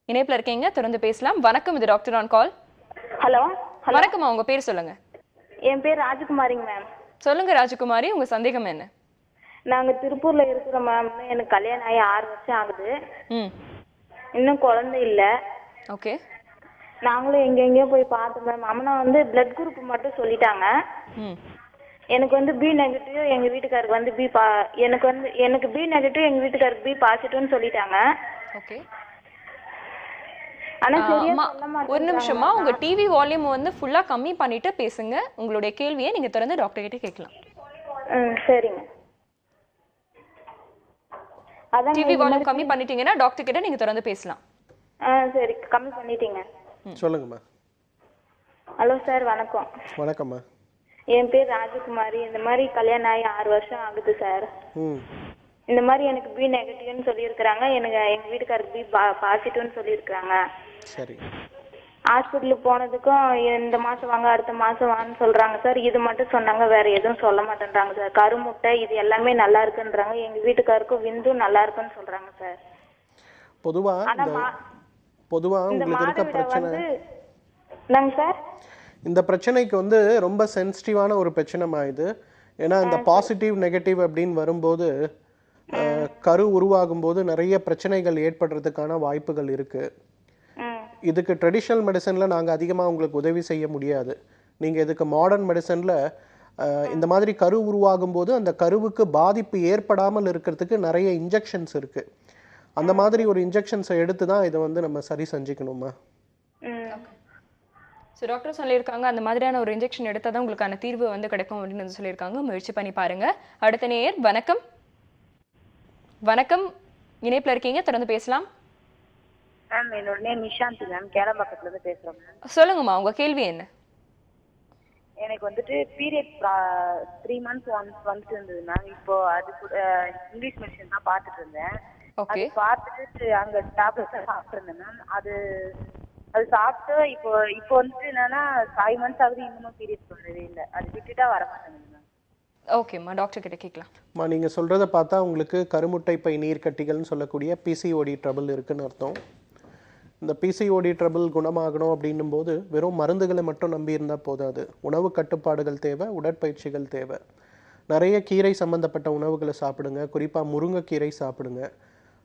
இணைப்புல இருக்கீங்க, தொடர்ந்து பேசலாம். வணக்கம், இது டாக்டர் ஆன் கால். ஹலோ. வணக்கம்மா, உங்க பேர் சொல்லுங்க. என் பேர் ராஜகுமாரிங்க மேம். சொல்லுங்க ராஜகுமாரி, உங்க சந்தேகம் என்ன? நாங்க திருப்பூர்ல இருக்கிறோம் மேம். எனக்கு கல்யாணம் ஆகி 6 வருஷம் ஆகுது. இன்னும் குழந்தை இல்ல. ஓகே. நாங்களும் எங்கெங்கயோ போய் பார்த்தோம் மேம். அம்மா வந்து பிளட் குரூப் மட்டும் சொல்லிட்டாங்க. எனக்கு வந்து பி நெகட்டிவ், எங்க வீட்டுக்காருக்கு வந்து எனக்கு பி நெகட்டிவ், எங்க வீட்டுக்காருக்கு பி பாசிட்டிவ்னு சொல்லிட்டாங்க. ஓகே. ஆனா சரியா சொல்ல மாட்டேன். ஒரு நிமிஷமா உங்க டிவி வால்யூம் வந்து ஃபுல்லா கம்மி பண்ணிட்டு பேசுங்க. உங்களுடைய கேள்வியை நீங்க தொடர்ந்து டாக்டர் கிட்ட கேட்கலாம். சரிங்க. அதான் டிவி வால்யூம் கம்மி பண்ணிட்டீங்கன்னா டாக்டர் கிட்ட நீங்க தொடர்ந்து பேசலாம். சரி, கம்மி பண்ணிட்டீங்க. சொல்லுங்கம்மா. ஹலோ சார், வணக்கம். வணக்கம்மா. என் பேர் ராஜகுமாரி. இந்த மாதிரி கல்யாணம் ஆகி 6 வருஷம் ஆகுது சார். இந்த மாதிரி எனக்கு பி நெகட்டிவ்னு சொல்லியிருக்கிறாங்க. எங்க வீட்டுக்காருக்கு பி பாசிட்டிவ்னு சொல்லியிருக்கிறாங்க. சரி. ஹாஸ்பிட்டலுக்கு போனதுக்கும் இந்த மாசம் வாங்க அடுத்த மாசம் வான்னு சொல்றாங்க சார். இது மட்டும் சொன்னாங்க, வேற எதுவும் சொல்ல மாட்டேன்றாங்க சார். கருமுட்டை இது எல்லாமே நல்லா இருக்குன்றாங்க. எங்க வீட்டுக்காருக்கும் விந்தும் நல்லா இருக்குன்னு சொல்றாங்க சார். பொதுவா உங்களுக்கு இருக்க பிரச்சனை என்னங்க சார்? இந்த பிரச்சனைக்கு வந்து ரொம்ப சென்சிட்டிவான ஒரு பிரச்சனைமா இது. ஏன்னா இந்த பாசிட்டிவ் நெகட்டிவ் அப்படின்னு வரும்போது கரு உருவாகும் போது நிறைய பிரச்சனைகள் ஏற்படுறதுக்கான வாய்ப்புகள் இருக்கு. இதுக்கு ட்ரெடிஷ்னல் மெடிசன்ல நாங்கள் அதிகமாக உங்களுக்கு உதவி செய்ய முடியாது. நீங்கள் இதுக்கு மாடர்ன் மெடிசன்ல இந்த மாதிரி கரு உருவாகும் போது அந்த கருவுக்கு பாதிப்பு ஏற்படாமல் இருக்கிறதுக்கு நிறைய இன்ஜெக்ஷன்ஸ் இருக்கு. அந்த மாதிரி ஒரு இன்ஜெக்ஷன்ஸை எடுத்து தான் இதை வந்து நம்ம சரி செஞ்சுக்கணுமா. ஸோ டாக்டர் சொல்லியிருக்காங்க அந்த மாதிரியான ஒரு இன்ஜெக்ஷன் எடுத்தால் தான் உங்களுக்கான தீர்வு வந்து கிடைக்கும் அப்படின்னு சொல்லியிருக்காங்க. முயற்சி பண்ணி பாருங்க. அடுத்த நேயர் வணக்கம். வணக்கம், இணைப்புல இருக்கீங்க, தொடர்ந்து பேசலாம். மேம், என்னோட நேம் நிஷாந்தி மேம். கேரளம்பக்கத்துல இருந்து பேசுறோம் மேம். சொல்லுங்கம்மா, உங்க கேள்வி என்ன? எனக்கு வந்துட்டு பீரியட் 3 months வந்துட்டு இருந்தது மேம். இப்போ அது கூட இங்கிலீஷ் மெடிசன் தான் பார்த்துட்டு இருந்தேன். அது பார்த்துட்டு அங்க டேப்லெட்ஸ் சாப்பிட்டு இருந்தேன் மேம். அது சாப்பிட்டு இப்போ வந்துட்டு என்னன்னா 5 months ஆகுது, இன்னமும் பீரியட் வரவே இல்லை. அது விட்டுட்டா வர மாட்டேங்குது மேம். ஓகேம்மா, டாக்டர் கிட்ட கேட்கலாம். நீங்கள் சொல்கிறத பார்த்தா உங்களுக்கு கருமுட்டை பை நீர்க்கட்டிகள்னு சொல்லக்கூடிய பிசிஓடி ட்ரபிள் இருக்குன்னு அர்த்தம். இந்த பிசிஓடி ட்ரபிள் குணமாகணும் அப்படின்னும் போது வெறும் மருந்துகளை மட்டும் நம்பி இருந்தால் போதாது. உணவு கட்டுப்பாடுகள் தேவை, உடற்பயிற்சிகள் தேவை. நிறைய கீரை சம்மந்தப்பட்ட உணவுகளை சாப்பிடுங்க. குறிப்பாக முருங்கைக்கீரை சாப்பிடுங்க.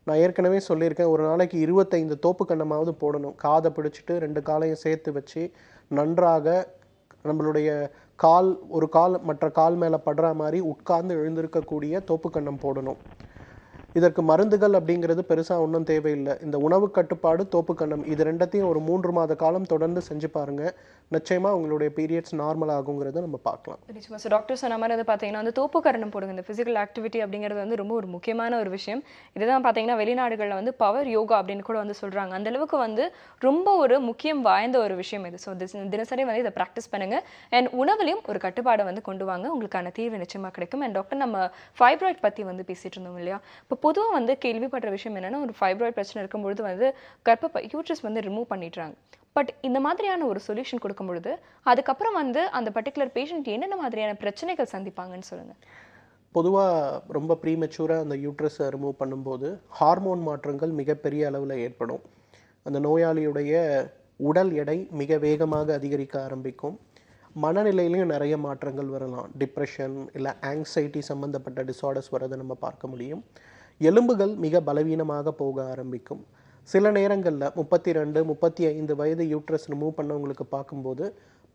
நான் ஏற்கனவே சொல்லியிருக்கேன், ஒரு நாளைக்கு 25 தோப்பு கண்ணமாவது போடணும். காதை பிடிச்சிட்டு 2 காலையும் சேர்த்து வச்சு நன்றாக நம்மளுடைய ஒரு கால் மற்ற கால் மேலே படுற மாதிரி உட்கார்ந்து எழுந்திருக்கக்கூடிய தோப்பு கண்ணம் போடணும். இதற்கு மருந்துகள் அப்படிங்கிறது பெருசாக ஒன்றும் தேவையில்லை. இந்த உணவு கட்டுப்பாடு, தோப்பு கண்ணம், இது ரெண்டத்தையும் ஒரு 3 மாத காலம் தொடர்ந்து செஞ்சு பாருங்க. நிச்சயமாக உங்களுடைய பீரியட்ஸ் நார்மல் ஆகுங்கிறத நம்ம பார்க்கலாம். நிச்சயமா. ஸோ டாக்டர் சொன்ன மாதிரி வந்து பார்த்தீங்கன்னா வந்து தோப்பு கரணம் போடுங்க. இந்த ஃபிசிக்கல் ஆக்டிவிட்டி அப்படிங்கிறது வந்து ரொம்ப ஒரு முக்கியமான ஒரு விஷயம். இதுதான் பார்த்தீங்கன்னா வெளிநாடுகளில் வந்து பவர் யோகா அப்படின்னு கூட வந்து சொல்கிறாங்க. அந்த அளவுக்கு வந்து ரொம்ப ஒரு முக்கியம் வாய்ந்த ஒரு விஷயம் இது. ஸோ தினசரி வந்து இதை ப்ராக்டிஸ் பண்ணுங்க. அண்ட் உணவுலையும் ஒரு கட்டுப்பாடை வந்து கொண்டு வாங்க. உங்களுக்கான தீர்வு நிச்சயமாக கிடைக்கும். அண்ட் டாக்டர், நம்ம ஃபைப்ராய்ட் பற்றி வந்து பேசிட்டு இருந்தோம் இல்லையா? இப்போ பொதுவாக வந்து கேள்விப்படுற விஷயம் என்னன்னா, ஒரு ஃபைப்ராய்ட் பிரச்சனை இருக்கும்பொழுது வந்து கர்ப்பப்பை யூட்ரஸ் வந்து ரிமூவ் பண்ணிடுறாங்க. பட் இந்த மாதிரியான ஒரு சொல்யூஷன் கொடுக்கும் பொழுது அதுக்கப்புறம் வந்து அந்த பர்டிகுலர் பேஷண்ட் என்னென்ன மாதிரியான பிரச்சனைகள் சந்திப்பாங்கன்னு சொல்லுங்க. பொதுவாக ரொம்ப ப்ரீமெச்சூராக அந்த யூட்ரஸை ரிமூவ் பண்ணும்போது ஹார்மோன் மாற்றங்கள் மிகப்பெரிய அளவில் ஏற்படும். அந்த நோயாளியுடைய உடல் எடை மிக வேகமாக அதிகரிக்க ஆரம்பிக்கும். மனநிலையிலையும் நிறைய மாற்றங்கள் வரலாம். டிப்ரெஷன் இல்லை ஆங்ஸைட்டி சம்மந்தப்பட்ட டிஸார்டர்ஸ் வரதை நம்ம பார்க்க முடியும். எலும்புகள் மிக பலவீனமாக போக ஆரம்பிக்கும். சில நேரங்களில் 32, 35 வயது யூட்ரஸ் ரிமூவ் பண்ணவங்களுக்கு பார்க்கும்போது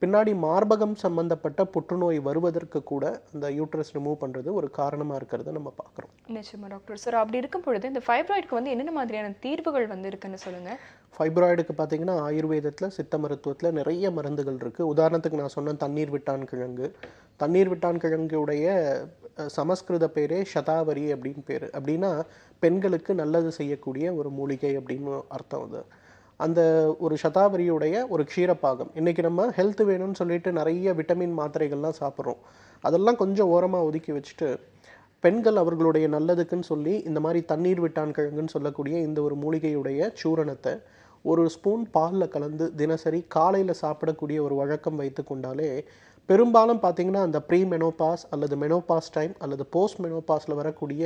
பின்னாடி மார்பகம் சம்பந்தப்பட்ட புற்றுநோய் வருவதற்கு கூட அந்த யூட்ரஸ் ரிமூவ் பண்ணுறது ஒரு காரணமாக இருக்கிறத நம்ம பார்க்குறோம். நிச்சயமா டாக்டர். சார் அப்படி இருக்கும் பொழுது இந்த ஃபைப்ராய்டுக்கு வந்து என்னென்ன மாதிரியான தீர்வுகள் வந்து இருக்குன்னு சொல்லுங்கள். ஃபைப்ராய்டுக்கு பார்த்தீங்கன்னா ஆயுர்வேதத்தில் சித்த மருத்துவத்தில் நிறைய மருந்துகள் இருக்குது. உதாரணத்துக்கு நான் சொன்ன தண்ணீர் விட்டான் கிழங்கு. தண்ணீர் விட்டான் கிழங்குடைய சமஸ்கிருத பேரே சதாவரி அப்படின்னு பேர். அப்படின்னா பெண்களுக்கு நல்லது செய்யக்கூடிய ஒரு மூலிகை அப்படின்னு அர்த்தம். அது அந்த ஒரு சதாவரியுடைய ஒரு க்ஷீரப்பாகம். இன்றைக்கி நம்ம ஹெல்த் வேணும்னு சொல்லிட்டு நிறைய விட்டமின் மாத்திரைகள்லாம் சாப்பிட்றோம். அதெல்லாம் கொஞ்சம் ஓரமாக ஒதுக்கி வச்சுட்டு பெண்கள் அவர்களுடைய நல்லதுக்குன்னு சொல்லி இந்த மாதிரி தண்ணீர் விட்டான் கிழங்குன்னு சொல்லக்கூடிய இந்த ஒரு மூலிகையுடைய சூரணத்தை ஒரு ஸ்பூன் பாலில் கலந்து தினசரி காலையில் சாப்பிடக்கூடிய ஒரு வழக்கம் வைத்து கொண்டாலே பெரும்பாலும் பார்த்திங்கன்னா அந்த ப்ரீ மெனோபாஸ் அல்லது மெனோபாஸ் டைம் அல்லது போஸ்ட் மெனோபாஸில் வரக்கூடிய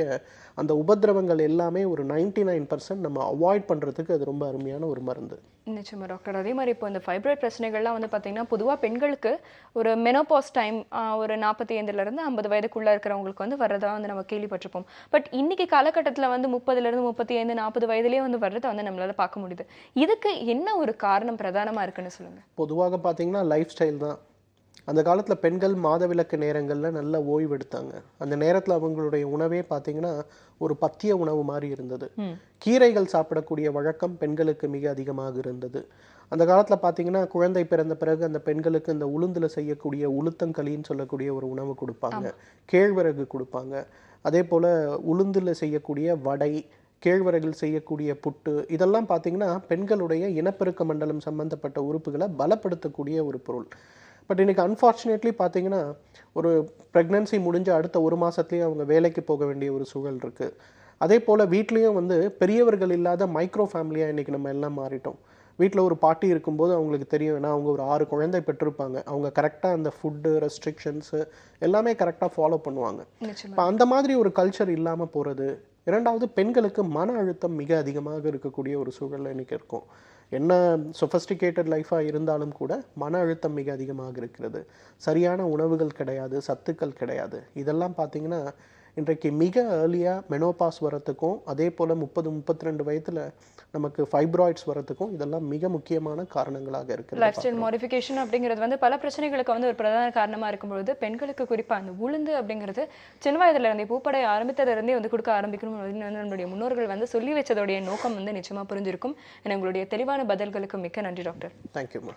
அந்த உபதிரவங்கள் எல்லாமே ஒரு 99% நம்ம அவாய்ட் பண்ணுறதுக்கு அது ரொம்ப அருமையான ஒரு மருந்து. நிச்சயமா டாக்டர். அதே மாதிரி இப்போ இந்த ஃபைப்ராய்ட் பிரச்சனைகள்லாம் வந்து பார்த்தீங்கன்னா பொதுவாக பெண்களுக்கு ஒரு மெனோபாஸ் டைம் ஒரு 45லேருந்து 50 வயதுக்குள்ளே இருக்கிறவங்களுக்கு வந்து வர்றதா வந்து நம்ம கேள்விப்பட்டிருப்போம். பட் இன்னைக்கு காலகட்டத்தில் வந்து 30லேருந்து 35 40 வயதுலேயே வந்து வர்றதை வந்து நம்மளால் பார்க்க முடியுது. இதுக்கு என்ன ஒரு காரணம் பிரதானமாக இருக்குன்னு சொல்லுங்கள். பொதுவாக பார்த்தீங்கன்னா லைஃப் ஸ்டைல் தான். அந்த காலத்தில் பெண்கள் மாதவிலக்கு நேரங்களில் நல்ல ஓய்வு எடுத்தாங்க. அந்த நேரத்தில் அவங்களுடைய உணவே பார்த்தீங்கன்னா ஒரு பத்திய உணவு மாதிரி இருந்தது. கீரைகள் சாப்பிடக்கூடிய வழக்கம் பெண்களுக்கு மிக அதிகமாக இருந்தது. அந்த காலத்தில் பார்த்தீங்கன்னா குழந்தை பிறந்த பிறகு அந்த பெண்களுக்கு இந்த உளுந்தில் செய்யக்கூடிய உளுத்தங்களின்னு சொல்லக்கூடிய ஒரு உணவு கொடுப்பாங்க. கேழ்வரகு கொடுப்பாங்க. அதே போல் உளுந்தில் செய்யக்கூடிய வடை, கேழ்வரகில் செய்யக்கூடிய புட்டு, இதெல்லாம் பார்த்தீங்கன்னா பெண்களுடைய இனப்பெருக்க மண்டலம் சம்பந்தப்பட்ட உறுப்புகளை பலப்படுத்தக்கூடிய ஒரு பொருள். பட் இன்றைக்கி அன்ஃபார்ச்சுனேட்லி பார்த்தீங்கன்னா ஒரு ப்ரெக்னன்சி முடிஞ்ச அடுத்த ஒரு மாதத்துலேயே அவங்க வேலைக்கு போக வேண்டிய ஒரு சூழல் இருக்குது. அதே போல் வீட்லேயும் வந்து பெரியவர்கள் இல்லாத மைக்ரோ ஃபேமிலியாக இன்றைக்கி நம்ம எல்லாம் மாறிட்டோம். வீட்டில் ஒரு பாட்டி இருக்கும்போது அவங்களுக்கு தெரியும், ஏன்னா அவங்க ஒரு 6 குழந்தை பெற்றிருப்பாங்க. அவங்க கரெக்டாக அந்த ஃபுட்டு ரெஸ்ட்ரிக்ஷன்ஸு எல்லாமே கரெக்டாக ஃபாலோ பண்ணுவாங்க. இப்போ அந்த மாதிரி ஒரு கல்ச்சர் இல்லாமல் போகிறது. இரண்டாவது, பெண்களுக்கு மன அழுத்தம் மிக அதிகமாக இருக்கக்கூடிய ஒரு சூழலில் இன்றைக்கி இருக்கும். என்ன சொஃபஸ்டிகேட்டட் லைஃபாக இருந்தாலும் கூட மன அழுத்தம் மிக அதிகமாக இருக்கிறது. சரியான உணவுகள் கிடையாது, சத்துக்கள் கிடையாது. இதெல்லாம் பார்த்திங்கன்னா இன்றைக்கு மிக ஏர்லியாக மெனோபாஸ் வரத்துக்கும் அதே போல் 30-32 வயதில் நமக்கு ஃபைப்ராய்ட்ஸ் வரத்துக்கும் இதெல்லாம் மிக முக்கியமான காரணங்களாக இருக்குது. லைஃப் ஸ்டைல் மாடிஃபிகேஷன் அப்படிங்கிறது வந்து பல பிரச்சனைகளுக்கு வந்து ஒரு பிரதான காரணமாக இருக்கும்பொழுது பெண்களுக்கு குறிப்பாக அந்த உளுந்து அப்படிங்கிறது சின்ன வயதிலிருந்தே பூப்படை ஆரம்பித்ததிலிருந்தே வந்து கொடுக்க ஆரம்பிக்கணும் அப்படின்னு வந்து நம்மளுடைய முன்னோர்கள் வந்து சொல்லி வச்சதோடைய நோக்கம் வந்து நிச்சயமாக புரிஞ்சிருக்கும். உங்களுடைய தெளிவான பதில்களுக்கு மிக்க நன்றி டாக்டர். தேங்க்யூம்மா.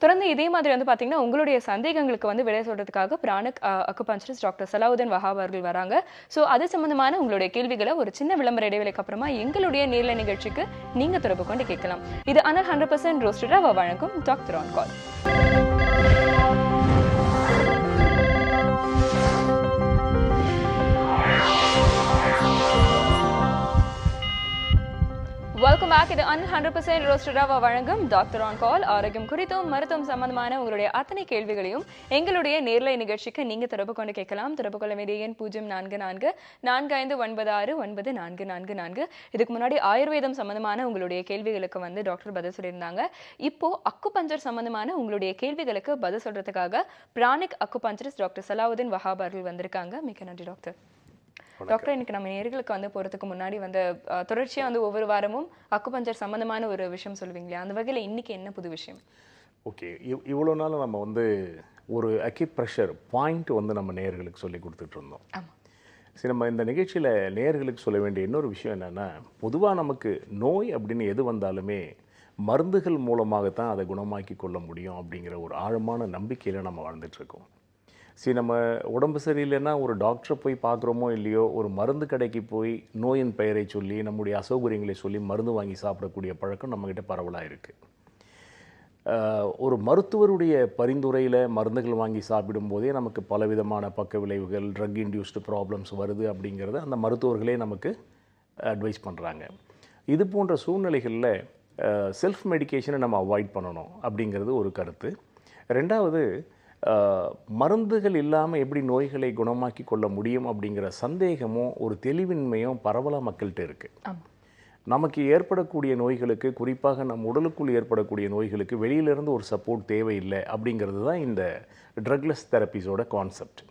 தொடர்ந்து இதே மாதிரி வந்து பார்த்தீங்கன்னா உங்களுடைய சந்தேகங்களுக்கு வந்து விடை சொல்றதுக்காக pranic acupuncturist doctor Salahuddin Wahab அவர்கள் வராங்க. ஸோ அது சம்பந்தமான உங்களுடைய கேள்விகளை ஒரு சின்ன விளம்பர இடைவேளைக்கு அப்புறமா எங்களுடைய நேர்ல நிகழ்ச்சிக்கு நீங்க தொடர்பு கொண்டு கேட்கலாம். இது அனல் 100% ரோஸ்டட் ரவா வழங்கும் doctor on call. Welcome back. இது 100% ரோஸ்டட் ரவா வழங்கும் டாக்டர் ஆன் கால். ஆரோக்கியம் குறித்தும் மருத்துவம் சம்பந்தமான உங்களுடைய அத்தனை கேள்விகளையும் எங்களுடைய நேர்லை நிகழ்ச்சிக்கு நீங்க தொடர்பு கொண்டு கேட்கலாம். தொடர்பு கொள்ள வேண்டிய எண் 0444599444. இதுக்கு முன்னாடி ஆயுர்வேதம் சம்பந்தமான உங்களுடைய கேள்விகளுக்கு வந்து டாக்டர் பதில் சொல்லியிருந்தாங்க. இப்போ அக்குபஞ்சர் சம்பந்தமான உங்களுடைய கேள்விகளுக்கு பதில் சொல்றதுக்காக pranic acupuncturist doctor Salahuddin Wahab அவர்கள் வந்திருக்காங்க. மிக்க நன்றி டாக்டர். டாக்டர், இன்னைக்கு நம்ம நேர்களுக்கு வந்து போகிறதுக்கு முன்னாடி வந்து தொடர்ச்சியாக வந்து ஒவ்வொரு வாரமும் அக்குபஞ்சர் சம்மந்தமான ஒரு விஷயம் சொல்லுவீங்களா? அந்த வகையில் இன்னைக்கு என்ன புது விஷயம்? ஓகே, இவ்வளோ நாள் நம்ம வந்து ஒரு அக்யூப்ரெஷர் பாயிண்ட் வந்து நம்ம நேர்களுக்கு சொல்லி கொடுத்துட்டு இருந்தோம். சரி, நம்ம இந்த நிகழ்ச்சியில் நேர்களுக்கு சொல்ல வேண்டிய இன்னொரு விஷயம் என்னென்னா, பொதுவாக நமக்கு நோய் அப்படின்னு எது வந்தாலுமே மருந்துகள் மூலமாகத்தான் அதை குணமாக்கி கொள்ள முடியும் அப்படிங்கிற ஒரு ஆழமான நம்பிக்கையில் நம்ம வாழ்ந்துட்டுருக்கோம். சரி, நம்ம உடம்பு சரியில்லைன்னா ஒரு டாக்டரை போய் பார்க்குறோமோ இல்லையோ, ஒரு மருந்து கடைக்கு போய் நோயின் பெயரை சொல்லி நம்முடைய அசௌகரியங்களை சொல்லி மருந்து வாங்கி சாப்பிடக்கூடிய பழக்கம் நம்மக்கிட்ட பரவலாக இருக்குது. ஒரு மருத்துவருடைய பரிந்துரையில் மருந்துகள் வாங்கி சாப்பிடும்போதே நமக்கு பலவிதமான பக்க விளைவுகள், ட்ரக் இன்டியூஸ்டு ப்ராப்ளம்ஸ் வருது அப்படிங்கிறத அந்த மருத்துவர்களே நமக்கு அட்வைஸ் பண்ணுறாங்க. இது போன்ற சூழ்நிலைகளில் செல்ஃப் மெடிக்கேஷனை நம்ம அவாய்ட் பண்ணணும் அப்படிங்கிறது ஒரு கருத்து. ரெண்டாவது, மருந்துகள் இல்லாமல் எப்படி நோய்களை குணமாக்கி கொள்ள முடியும் அப்படிங்கிற சந்தேகமும் ஒரு தெளிவின்மையும் பரவலாக மக்கள்கிட்ட இருக்குது. நமக்கு ஏற்படக்கூடிய நோய்களுக்கு, குறிப்பாக நம் உடலுக்குள் ஏற்படக்கூடிய நோய்களுக்கு வெளியிலேருந்து ஒரு சப்போர்ட் தேவையில்லை அப்படிங்கிறது தான் இந்த ட்ரக்லெஸ் தெரப்பிஸோட கான்செப்ட்.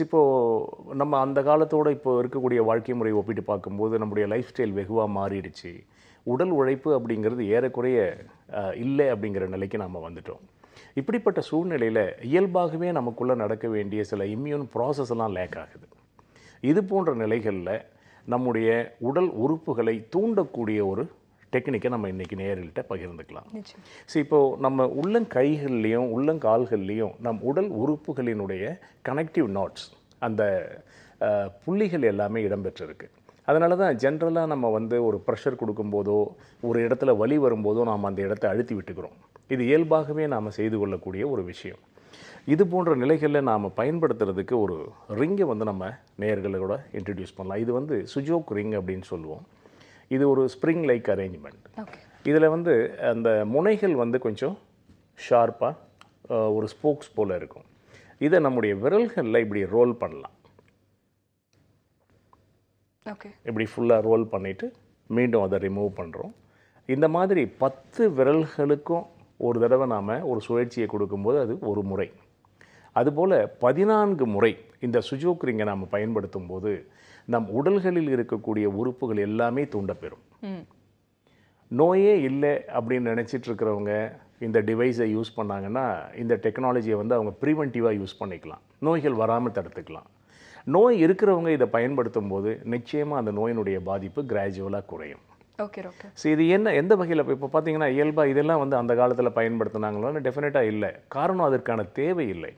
இப்போது நம்ம அந்த காலத்தோடு இப்போ இருக்கக்கூடிய வாழ்க்கை முறை ஒப்பிட்டு பார்க்கும்போது நம்முடைய லைஃப் ஸ்டைல் வெகுவாக மாறிடுச்சு. உடல் உழைப்பு அப்படிங்கிறது ஏறக்குறைய இல்லை அப்படிங்கிற நிலைக்கு நாம் வந்துட்டோம். இப்படிப்பட்ட சூழ்நிலையில் இயல்பாகவே நமக்குள்ளே நடக்க வேண்டிய சில இம்யூன் ப்ராசஸ் எல்லாம் லேக் ஆகுது. இது போன்ற நிலைகளில் நம்முடைய உடல் உறுப்புகளை தூண்டக்கூடிய ஒரு டெக்னிக்கை நம்ம இன்றைக்கி நேயர்கள்ட்ட பகிர்ந்துக்கலாம். ஸோ இப்போது நம்ம உள்ளங்கைகள்லேயும் உள்ளங்கால்கள்லேயும் நம் உடல் உறுப்புகளினுடைய கனெக்டிவ் நாட்ஸ், அந்த புள்ளிகள் எல்லாமே இடம்பெற்றிருக்கு. அதனால தான் ஜென்ரலாக நம்ம வந்து ஒரு ப்ரெஷர் கொடுக்கும்போதோ ஒரு இடத்துல வலி வரும்போதோ நாம் அந்த இடத்த அழுத்தி விட்டுக்கிறோம். இது இயல்பாகவே நாம் செய்து கொள்ளக்கூடிய ஒரு விஷயம். இது போன்ற நிலைகளில் நாம் பயன்படுத்துறதுக்கு ஒரு ரிங்கை வந்து நம்ம நேயர்களோட இன்ட்ரடியூஸ் பண்ணலாம். இது வந்து சுஜோக் ரிங் அப்படின்னு சொல்லுவோம். இது ஒரு ஸ்ப்ரிங் லைக் அரேஞ்ச்மெண்ட். இதில் வந்து அந்த முனைகள் வந்து கொஞ்சம் ஷார்ப்பாக ஒரு ஸ்போக்ஸ் போல் இருக்கும். இதை நம்முடைய விரல்களில் இப்படி ரோல் பண்ணலாம். இப்படி ஃபுல்லாக ரோல் பண்ணிவிட்டு மீண்டும் அதை ரிமூவ் பண்ணுறோம். இந்த மாதிரி 10 விரல்களுக்கும் ஒரு தடவை நாம் ஒரு சுழற்சியை கொடுக்கும்போது அது ஒரு முறை. அதுபோல் 14 முறை இந்த சுஜோக் ரிங்கை நாம் பயன்படுத்தும் போது நம் உடல்களில் இருக்கக்கூடிய உறுப்புகள் எல்லாமே தூண்டப்பெறும். நோயே இல்லை அப்படின்னு நினச்சிட்டு இருக்கிறவங்க இந்த டிவைஸை யூஸ் பண்ணாங்கன்னா இந்த டெக்னாலஜியை வந்து அவங்க ப்ரிவென்டிவாக யூஸ் பண்ணிக்கலாம், நோய்கள் வராமல் தடுத்துக்கலாம். நோய் இருக்கிறவங்க இதை பயன்படுத்தும் போது நிச்சயமாக அந்த நோயினுடைய பாதிப்பு கிராஜுவலாக குறையும். ஸோ இது எந்த வகையில் இப்போ பார்த்தீங்கன்னா இயல்பாக இதெல்லாம் வந்து அந்த காலத்தில் பயன்படுத்தினாங்களோன்னு டெஃபினட்டாக இல்லை. காரணம் அதற்கான தேவை இல்லை.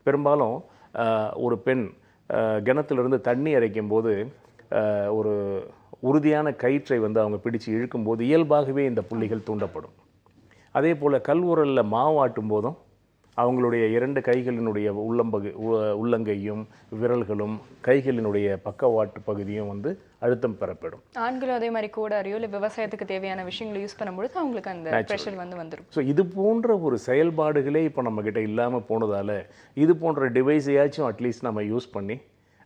பெரும்பாலும் ஒரு பெண் கிணத்துலேருந்து தண்ணி இறைக்கும் போது ஒரு உறுதியான கயிற்றை வந்து அவங்க பிடிச்சு இழுக்கும்போது இயல்பாகவே இந்த புள்ளிகள் தூண்டப்படும். அதே போல் கல்வுரலில் மாவாட்டும் போதும் அவங்களுடைய 2 கைகளினுடைய உள்ளங்கையும் விரல்களும் கைகளினுடைய பக்கவாட்டு பகுதியும் வந்து அழுத்தம் பெறப்படும். ஆண்களும் அதே மாதிரி கோடாரியோ இல்லை விவசாயத்துக்கு தேவையான விஷயங்களை யூஸ் பண்ணும்பொழுது அவங்களுக்கு அந்த ப்ரெஷர் வந்து வந்துடும். ஸோ இது போன்ற ஒரு செயல்பாடுகளே இப்போ நம்மக்கிட்ட இல்லாமல் போனதால் இது போன்ற டிவைஸையாச்சும் அட்லீஸ்ட் நம்ம யூஸ் பண்ணி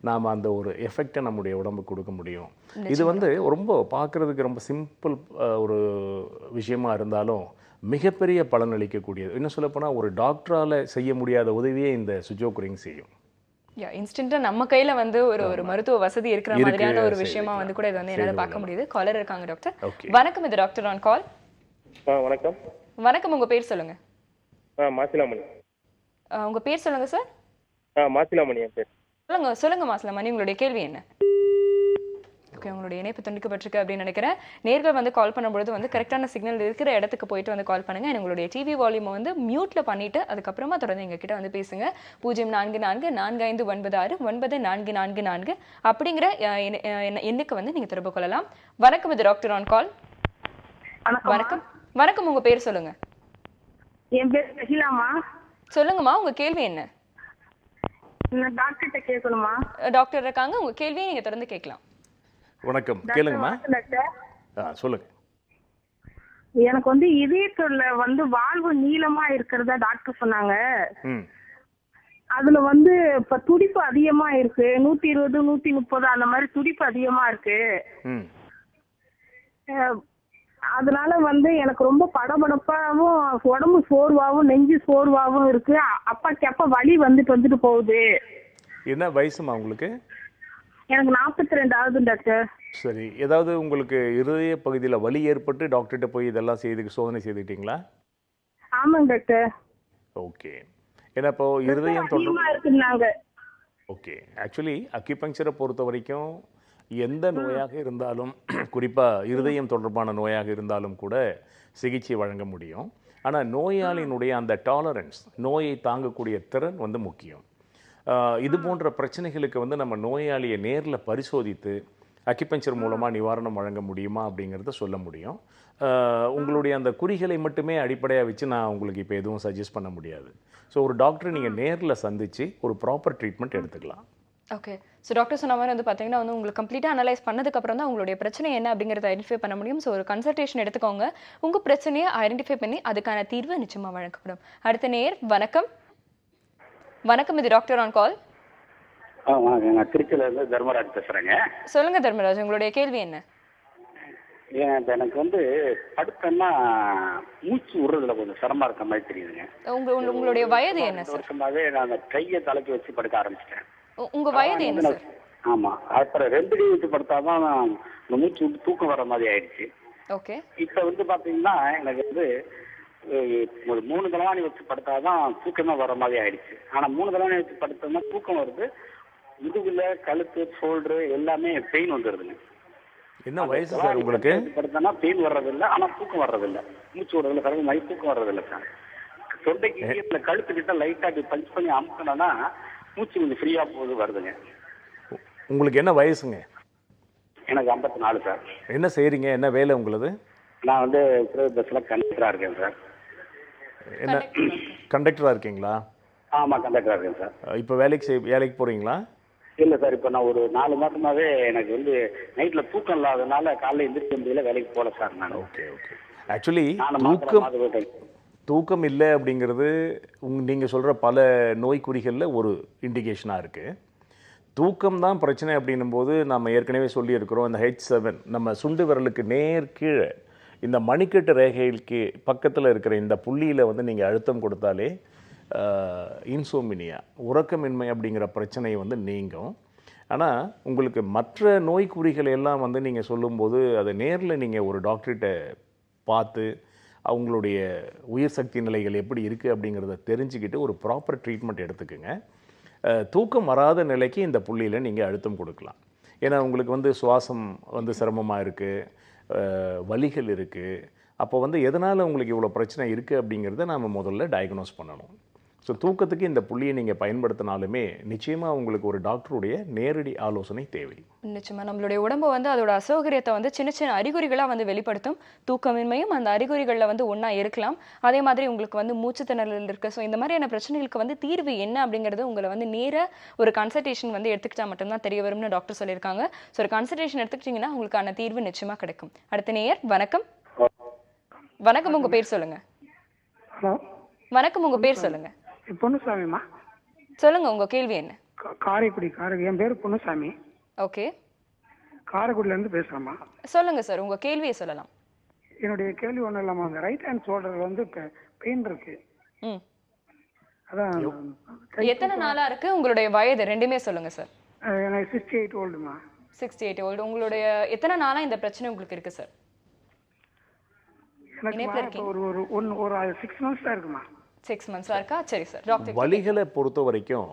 நாம் அந்த ஒரு எஃபெக்டை நம்முடைய உடம்புக்கு கொடுக்க முடியும். இது வந்து ரொம்ப பார்க்குறதுக்கு ரொம்ப சிம்பிள் ஒரு விஷயமா இருந்தாலும் மிகப்பெரிய பலன் அளிக்கக்கூடியது. இன்னும் சொல்லப்போனால் ஒரு டாக்டரால் செய்ய முடியாத உதவியே இந்த சுஜோக் ரிங் செய்யும். இன்ஸ்டன்ட்டாக நம்ம கையில் வந்து ஒரு மருத்துவ வசதி இருக்கிற மாதிரியான ஒரு விஷயமா வந்து கூட இது வந்து என்னால் பார்க்க முடியுது. காலர் இருக்காங்க டாக்டர். வணக்கம், இது டாக்டர் ஆன் கால். வணக்கம். வணக்கம், உங்கள் பேர் சொல்லுங்க. மாசிலாமணி. உங்கள் பேர் சொல்லுங்க சார். மாசிலாமணி என் பேர். சொல்லுங்க மாசிலாமணி, உங்களுடைய கேள்வி என்ன? ஓகே, உங்களுடைய இணைப்பு துண்டிக்கப்பட்டிருக்கு அப்படின்னு நினைக்கிறேன். நேர்கள் வந்து கால் பண்ணும்பொழுது வந்து கரெக்டான சிக்னல் இருக்கிற இடத்துக்கு போயிட்டு வந்து கால் பண்ணுங்க. உங்களுடைய டிவி வால்யூமை வந்து மியூட்ல பண்ணிட்டு அதுக்கப்புறமா தொடர்ந்து எங்ககிட்ட வந்து பேசுங்க. 0444496944 அப்படிங்கிற எண்ணுக்கு வந்து நீங்க தொடர்பு கொள்ளலாம். வணக்கம், இது டாக்டர் ஆன் கால். வணக்கம். வணக்கம், உங்க பேர் சொல்லுங்க. என் பேர் சகிலாமா. சொல்லுங்கம்மா, உங்க கேள்வி என்ன? டாக்டர்கிட்ட கேட்கணுமா? டாக்டர் இருக்காங்க, உங்க கேள்வியை நீங்க தொடர்ந்து கேட்கலாம். வணக்கம், கேளுங்கம்மா. சொல்லுங்க. எனக்கு வந்து இதயத்துல வந்து வால்வு நீளமா இருக்கிறதா டாக்டர் சொன்னாங்க. அதுல வந்து இப்ப துடிப்பு அதிகமா இருக்கு, 120 130 அந்த மாதிரி துடிப்பு அதிகமா இருக்கு. அதனால வந்து எனக்கு ரொம்ப படபடப்பாவும் உடம்பு சோர்வாவும் நெஞ்சு சோர்வாவும் இருக்கு. அப்ப வலி வந்துட்டு போகுது. என்ன வயசுமா உங்களுக்கு? எனக்கு 42 ஆகுது டாக்டர். சரி, ஏதாவது உங்களுக்கு இருதய பகுதியில் வலி ஏற்பட்டு டாக்டர்கிட்ட போய் இதெல்லாம் சோதனை செய்துக்கிட்டீங்களா? ஆமாங்க டாக்டர். ஓகே, ஏன்னா இப்போ இருதயம் தொடர்பு. ஓகே, ஆக்சுவலி அக்யூபங்க்சரை பொறுத்த வரைக்கும் எந்த நோயாக இருந்தாலும் குறிப்பாக இருதயம் தொடர்பான நோயாக இருந்தாலும் கூட சிகிச்சை வழங்க முடியும். ஆனால் நோயாளியினுடைய அந்த டாலரன்ஸ், நோயை தாங்கக்கூடிய திறன் வந்து முக்கியம். இது போன்ற பிரச்சனைகளுக்கு வந்து நம்ம நோயாளியை நேரில் பரிசோதித்து அக்யூபங்க்சர் மூலமாக நிவாரணம் வழங்க முடியுமா அப்படிங்கிறத சொல்ல முடியும். உங்களுடைய அந்த குறிகளை மட்டுமே அடிப்படையாக வச்சு நான் உங்களுக்கு இப்போ எதுவும் சஜஸ்ட் பண்ண முடியாது. ஸோ ஒரு டாக்டரை நீங்கள் நேரில் சந்தித்து ஒரு ப்ராப்பர் ட்ரீட்மெண்ட் எடுத்துக்கலாம். ஓகே, ஸோ டாக்டர் சொன்ன மாதிரி வந்து பார்த்தீங்கன்னா வந்து உங்களுக்கு கம்ப்ளீட்டாக அனலைஸ் பண்ணதுக்கப்புறம் தான் உங்களுடைய பிரச்சனை என்ன அப்படிங்கிறத ஐடென்டிஃபை பண்ண முடியும். ஸோ ஒரு கன்சல்டேஷன் எடுத்துக்கோங்க, உங்கள் பிரச்சனையை ஐடென்டிஃபை பண்ணி அதுக்கான தீர்வு நிச்சயமாக வழங்கப்படும். அடுத்த நேயர். வணக்கம். வணக்கம், இது டாக்டர் ஆன் கால். நான் திருச்சியிலேருந்து தர்மராஜ் பேசுகிறேங்க. சொல்லுங்கள் தர்மராஜ், உங்களுடைய கேள்வி என்ன? எனக்கு வந்து படுத்தன்னா மூச்சு விடுறதுல கொஞ்சம் சிரமமா இருக்க மாதிரி தெரியுதுங்க. உங்களுடைய வயது என்ன சார்? வருஷமாவே நான் கையை தலைக்கு வச்சு படுக்க ஆரம்பிச்சிட்டேன். உங்க வயது என்ன சார்? ஆமா, அப்புறம் 2 அடி வச்சு படுத்தாதான் இந்த மூச்சு விட்டு தூக்கம் வர மாதிரி ஆயிடுச்சு. ஓகே, இப்ப வந்து பாத்தீங்கன்னா எனக்கு வந்து ஒரு 3 தலைவாணி வச்சு படுத்தாதான் தூக்கமே வர மாதிரி ஆயிடுச்சு. ஆனா 3 தலைவாணி வச்சு படுத்தோம்னா தூக்கம் வருது, முதுகுல கழுத்து ஷோல்டரு எல்லாமே பெயின் வந்துடுதுங்க. என்ன வயசு சார் உங்களுக்கு? படுத்தோம்னா பெயின் வர்றதில்லை, ஆனா தூக்கம் வர்றதில்லை, மூச்சு விடுறதுல கடவுள் மாதிரி தூக்கம் வர்றதில்லை சார். தொண்டைக்கு இந்த கழுத்து கிட்ட லைட்டா அப்படி பஞ்ச் பண்ணி அமுக்கணும்னா மூச்சு கொஞ்சம் ஃப்ரீயா போகுது வருதுங்க. உங்களுக்கு என்ன வயசுங்க? எனக்கு 54 சார். என்ன செய்றீங்க? என்ன வேலை உங்களுது? நான் வந்து பஸ்ல கண்டக்டரா இருக்கேன் சார். என்ன கண்டக்டரா இருக்கீங்களா? ஆமா, கண்டக்டரா இருக்கேன் சார். இப்போ வேலைக்கு போறீங்களா? இல்ல சார், இப்போ நான் ஒரு 4 மாசமாவே எனக்கு வந்து நைட்ல தூக்கம் இல்லாதனால காலைல எந்திரிக்க முடியல, வேலைக்கு போல சார் நான். ஓகே. ஆக்சுவலி தூக்கம் இல்லை அப்படிங்கிறது நீங்கள் சொல்கிற பல நோய்க்குறிகளில் ஒரு இண்டிகேஷனாக இருக்குது. தூக்கம் தான் பிரச்சனை அப்படின்னும் போது நம்ம ஏற்கனவே சொல்லியிருக்கிறோம், இந்த H7 நம்ம சுண்டு விரலுக்கு நேர் கீழே இந்த மணிக்கட்டு ரேகைக்கு பக்கத்தில் இருக்கிற இந்த புள்ளியில் வந்து நீங்கள் அழுத்தம் கொடுத்தாலே இன்சோமினியா உறக்கமின்மை அப்படிங்கிற பிரச்சனை வந்து நீங்கும். ஆனால் உங்களுக்கு மற்ற நோய்க்குறிகள் எல்லாம் வந்து நீங்கள் சொல்லும்போது அதை நேரில் நீங்கள் ஒரு டாக்டர்கிட்ட பார்த்து அவங்களுடைய உயிர் சக்தி நிலைகள் எப்படி இருக்குது அப்படிங்கிறத தெரிஞ்சுக்கிட்டு ஒரு ப்ராப்பர் ட்ரீட்மெண்ட் எடுத்துக்குங்க. தூக்கம் வராத நிலைக்கு இந்த புள்ளியில் நீங்கள் அழுத்தம் கொடுக்கலாம். ஏன்னா உங்களுக்கு வந்து சுவாசம் வந்து சிரமமாக இருக்குது, வலிகள் இருக்குது. அப்போ வந்து எதனால் உங்களுக்கு இவ்வளோ பிரச்சனை இருக்குது அப்படிங்கிறத நாம் முதல்ல டயக்னோஸ் பண்ணணும். ஸோ தூக்கத்துக்கு இந்த புள்ளியை நீங்கள் பயன்படுத்தினாலுமே நிச்சயமாக உங்களுக்கு ஒரு டாக்டருடைய நேரடி ஆலோசனை தேவை. நிச்சயமாக நம்மளுடைய உடம்பு வந்து அதோட அசௌகரியத்தை வந்து சின்ன சின்ன அறிகுறிகளாக வந்து வெளிப்படுத்தும். தூக்கமின்மையும் அந்த அறிகுறிகளில் வந்து ஒன்றா இருக்கலாம். அதே மாதிரி உங்களுக்கு வந்து மூச்சு திணறல் இருக்குது. ஸோ இந்த மாதிரியான பிரச்சனைகளுக்கு வந்து தீர்வு என்ன அப்படிங்கிறது உங்களை வந்து நேராக ஒரு கன்சல்டேஷன் வந்து எடுத்துக்கிட்டால் மட்டும்தான் தெரிய வரும்னு டாக்டர் சொல்லியிருக்காங்க. ஸோ ஒரு கன்சல்டேஷன் எடுத்துக்கிட்டிங்கன்னா உங்களுக்கான தீர்வு நிச்சயமாக கிடைக்கும். அடுத்த நேயர் வணக்கம். வணக்கம், உங்கள் பேர் சொல்லுங்கள். ஹலோ வணக்கம், உங்கள் பேர் சொல்லுங்கள். பொன்னுசாமிமா. சொல்லுங்கள், உங்கள் கேள்வி என்ன? காரைக்குடி என் பேர் பொன்னுசாமி. ஓகே, காரைக்குடியிலேருந்து பேசுகிறேம்மா. சொல்லுங்கள் சார், உங்கள் கேள்வியை சொல்லலாம். என்னுடைய கேள்வி ஒன்றும் இல்லாமல் அந்த ரைட் ஹேண்ட் ஷோல்டர் வந்து பெயின் இருக்கு. அதான் எத்தனை நாளா இருக்கு? உங்களுடைய வயது ரெண்டுமே சொல்லுங்க சார். எனக்கு 68 ஓல்டுமா. 68 ஓல்டு. உங்களுடைய எத்தனை நாளா இந்த பிரச்சனை உங்களுக்கு இருக்கு சார்? எனக்கு ஒரு 6 months தான் இருக்குமா. 6 months இருக்கா? சரி சார். டாக்டர், வலிகளை பொறுத்த வரைக்கும்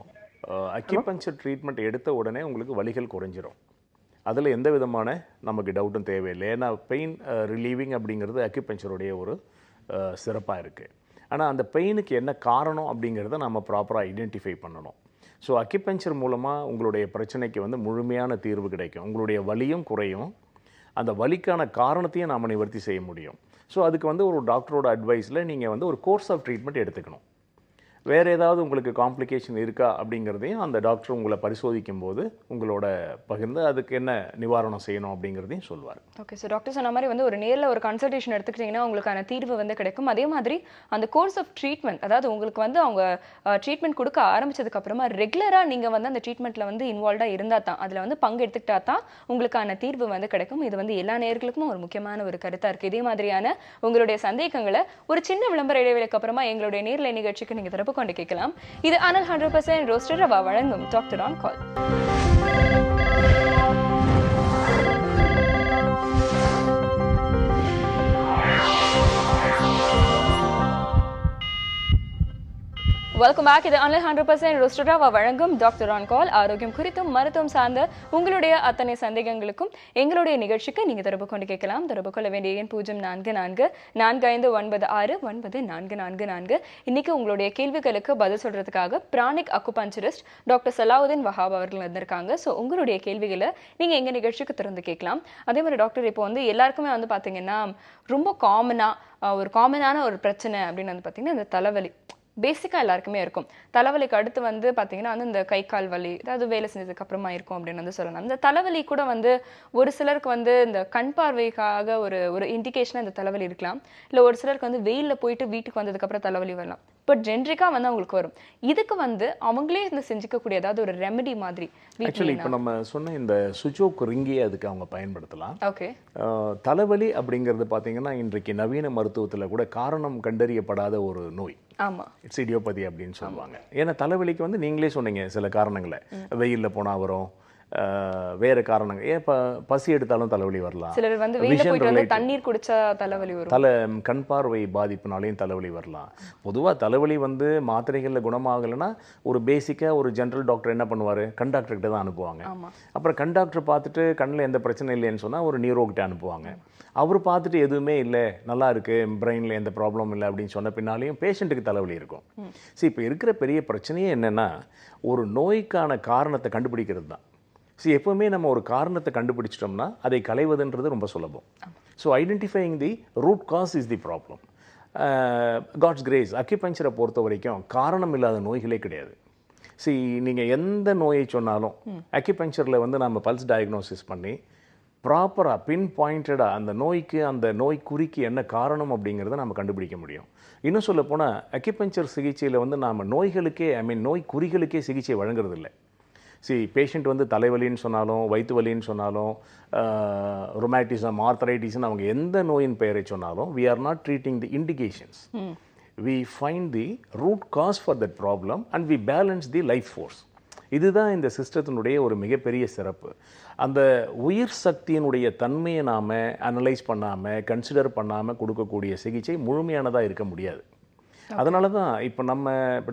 அக்யூபஞ்சர் ட்ரீட்மெண்ட் எடுத்த உடனே உங்களுக்கு வலிகள் குறைஞ்சிரும். அதில் எந்த விதமான நமக்கு டவுட்டும் தேவையில்லை. ஏன்னா பெயின் ரிலீவிங் அப்படிங்கிறது அக்யூபஞ்சருடைய ஒரு சிறப்பாக இருக்குது. ஆனால் அந்த பெயினுக்கு என்ன காரணம் அப்படிங்கிறத நம்ம ப்ராப்பராக ஐடென்டிஃபை பண்ணணும். ஸோ அக்யூபஞ்சர் மூலமாக உங்களுடைய பிரச்சனைக்கு வந்து முழுமையான தீர்வு கிடைக்கும். உங்களுடைய வலியும் குறையும், அந்த வலிக்கான காரணத்தையும் நாம் நிவர்த்தி செய்ய முடியும். ஸோ அதுக்கு வந்து ஒரு டாக்டரோட அட்வைஸில் நீங்கள் வந்து ஒரு கோர்ஸ் ஆஃப் ட்ரீட்மெண்ட் எடுத்துக்கணும். வேறு ஏதாவது உங்களுக்கு காம்ப்ளிகேஷன் இருக்கா அப்படிங்கிறதையும் அந்த டாக்டர் உங்களை பரிசோதிக்கும் போது உங்களோட பகிர்ந்து அதுக்கு என்ன நிவாரணம் செய்யணும் அப்படிங்கிறதையும் சொல்வார். Okay sir. டாக்டர் சொன்ன மாதிரி வந்து ஒரு நேரில் ஒரு கன்சல்டேஷன் எடுத்துக்கிட்டிங்கன்னா உங்களுக்கான தீர்வு வந்து கிடைக்கும். அதே மாதிரி அந்த கோர்ஸ் ஆஃப் ட்ரீட்மெண்ட், அதாவது உங்களுக்கு வந்து அவங்க ட்ரீட்மெண்ட் கொடுக்க ஆரம்பிச்சதுக்கப்புறமா ரெகுலராக நீங்கள் வந்து அந்த ட்ரீட்மெண்ட்டில் வந்து இன்வால்வ்டாக இருந்தால் தான், அதில் வந்து பங்கு எடுத்துக்கிட்டா தான் உங்களுக்கான தீர்வு வந்து கிடைக்கும். இது வந்து எல்லா நேயர்களுக்கும் ஒரு முக்கியமான ஒரு கருத்தாக இருக்குது. இதே மாதிரியான உங்களுடைய சந்தேகங்களை ஒரு சின்ன விளம்பர இடைவேளைக்கு அப்புறமா எங்களுடைய நேர்லை நிகழ்ச்சிக்கு நீங்கள் திறப்பு கொண்டு கேட்கலாம். இது அனல் 100% ரோஸ்டட் ரவா வழங்கும் doctor on call. Welcome back. இது அனல் 100% ரோஸ்டட் ரவா வழங்கும் டாக்டர் ஆன் கால். ஆரோக்கியம் குறித்தும் மருத்துவம் சார்ந்த உங்களுடைய அத்தனை சந்தேகங்களுக்கும் எங்களுடைய நிகழ்ச்சிக்கு நீங்க தொடர்பு கொண்டு கேட்கலாம். தொடர்பு கொள்ள வேண்டிய எண் 0444459444. இன்னைக்கு உங்களுடைய கேள்விகளுக்கு பதில் சொல்றதுக்காக pranic acupuncturist doctor Salahuddin Wahab அவர்கள் வந்திருக்காங்க. ஸோ உங்களுடைய கேள்விகளை நீங்க எங்க நிகழ்ச்சிக்கு திறந்து கேட்கலாம். அதே மாதிரி டாக்டர், இப்போ வந்து எல்லாருக்குமே வந்து பாத்தீங்கன்னா ரொம்ப காமனான ஒரு பிரச்சனை அப்படின்னு வந்து பாத்தீங்கன்னா இந்த தலைவலி பேசிக்காக எல்லாருக்குமே இருக்கும். தலைவலிக்கு அடுத்து வந்து பார்த்தீங்கன்னா வந்து இந்த கை கால் வலி, அதாவது வேலை செஞ்சதுக்கு அப்புறமா இருக்கும் அப்படின்னு வந்து சொல்லலாம். இந்த தலைவலி கூட வந்து ஒரு சிலருக்கு வந்து இந்த கண் பார்வைக்காக ஒரு இண்டிகேஷனாக இந்த தலைவலி இருக்கலாம். இல்லை ஒரு சிலருக்கு வந்து வெயிலில் போயிட்டு வீட்டுக்கு வந்ததுக்கப்புறம் தலைவலி வரலாம். இப்போ ஜென்ரிக்காக வந்து அவங்களுக்கு வரும். இதுக்கு வந்து அவங்களே இந்த செஞ்சுக்கக்கூடிய ஏதாவது ஒரு ரெமெடி மாதிரி ஆக்சுவலி இப்போ நம்ம சொன்ன இந்த சுஜோக் ரிங்கியை அதுக்கு அவங்க பயன்படுத்தலாம். ஓகே. தலைவலி அப்படிங்கிறது பார்த்தீங்கன்னா இன்றைக்கு நவீன மருத்துவத்தில் கூட காரணம் கண்டறியப்படாத ஒரு நோய். ஆமாம், இட்ஸ் இடியோபதி அப்படின்னு சொல்லுவாங்க. ஏன்னா தலைவலிக்கு வந்து நீங்களே சொன்னீங்க சில காரணங்களை, வெயிலில் போனால் வரும், வேறு காரணங்கள் ஏன் பசி எடுத்தாலும் தலைவலி வரலாம், சிலர் வந்து வெயில போயிட்டு வந்து தண்ணீர் குடிச்சா தலைவலி வரும், கண் பார்வை பாதிப்புனாலையும் தலைவலி வரலாம். பொதுவாக தலைவலி வந்து மாத்திரைகளில் குணமாகலைன்னா ஒரு பேசிக்காக ஒரு ஜென்ரல் டாக்டர் என்ன பண்ணுவார், கண் டாக்டர்கிட்ட தான் அனுப்புவாங்க. அப்புறம் கண் டாக்டர் பார்த்துட்டு கண்ணில் எந்த பிரச்சனை இல்லைன்னு சொன்னால் ஒரு நியூரோகிட்ட அனுப்புவாங்க. அவர் பார்த்துட்டு எதுவுமே இல்லை, நல்லா இருக்குது, பிரெயினில் எந்த ப்ராப்ளம் இல்லை அப்படின்னு சொன்ன பின்னாலேயும் பேஷண்ட்டுக்கு தலைவலி இருக்கும். சரி, இப்போ இருக்கிற பெரிய பிரச்சனையே என்னென்னா ஒரு நோய்க்கான காரணத்தை கண்டுபிடிக்கிறது தான். ஸோ எப்போவுமே நம்ம ஒரு காரணத்தை கண்டுபிடிச்சிட்டோம்னா அதை களைவதுன்றது ரொம்ப சுலபம். So identifying the root cause is the problem. God's grace அக்யூபஞ்சரை பொறுத்த வரைக்கும் காரணம் இல்லாத நோய்களே கிடையாது. நீங்கள் எந்த நோயை சொன்னாலும் அக்யூபஞ்சரில் வந்து நம்ம பல்ஸ் டயக்னோசிஸ் பண்ணி ப்ராப்பராக பின் பாயிண்டடாக அந்த நோய்க்கு அந்த நோய் குறிக்கு என்ன காரணம் அப்படிங்கிறத நம்ம கண்டுபிடிக்க முடியும். இன்னும் சொல்ல போனால் அக்யூபஞ்சர் சிகிச்சையில் வந்து நாம் நோய்களுக்கே நோய் குறிகளுக்கே சிகிச்சை வழங்குறதில்லை. பேஷண்ட் வந்து தலைவலின்னு சொன்னாலும் வயிற்று வலின்னு சொன்னாலும் ரொமாட்டிசம் ஆர்த்தரைட்டிஸ்னு அவங்க எந்த நோயின் பெயரை சொன்னாலும் we are not treating the indications. We find the root cause for that problem and we balance the life force. இதுதான் இந்த சிஸ்டத்தினுடைய ஒரு மிகப்பெரிய சிறப்பு. அந்த உயிர் சக்தியினுடைய தன்மையை நாம் அனலைஸ் பண்ணாமல் கன்சிடர் பண்ணாமல் கொடுக்கக்கூடிய சிகிச்சை முழுமையானதாக இருக்க முடியாது. அதனால தான் இப்போ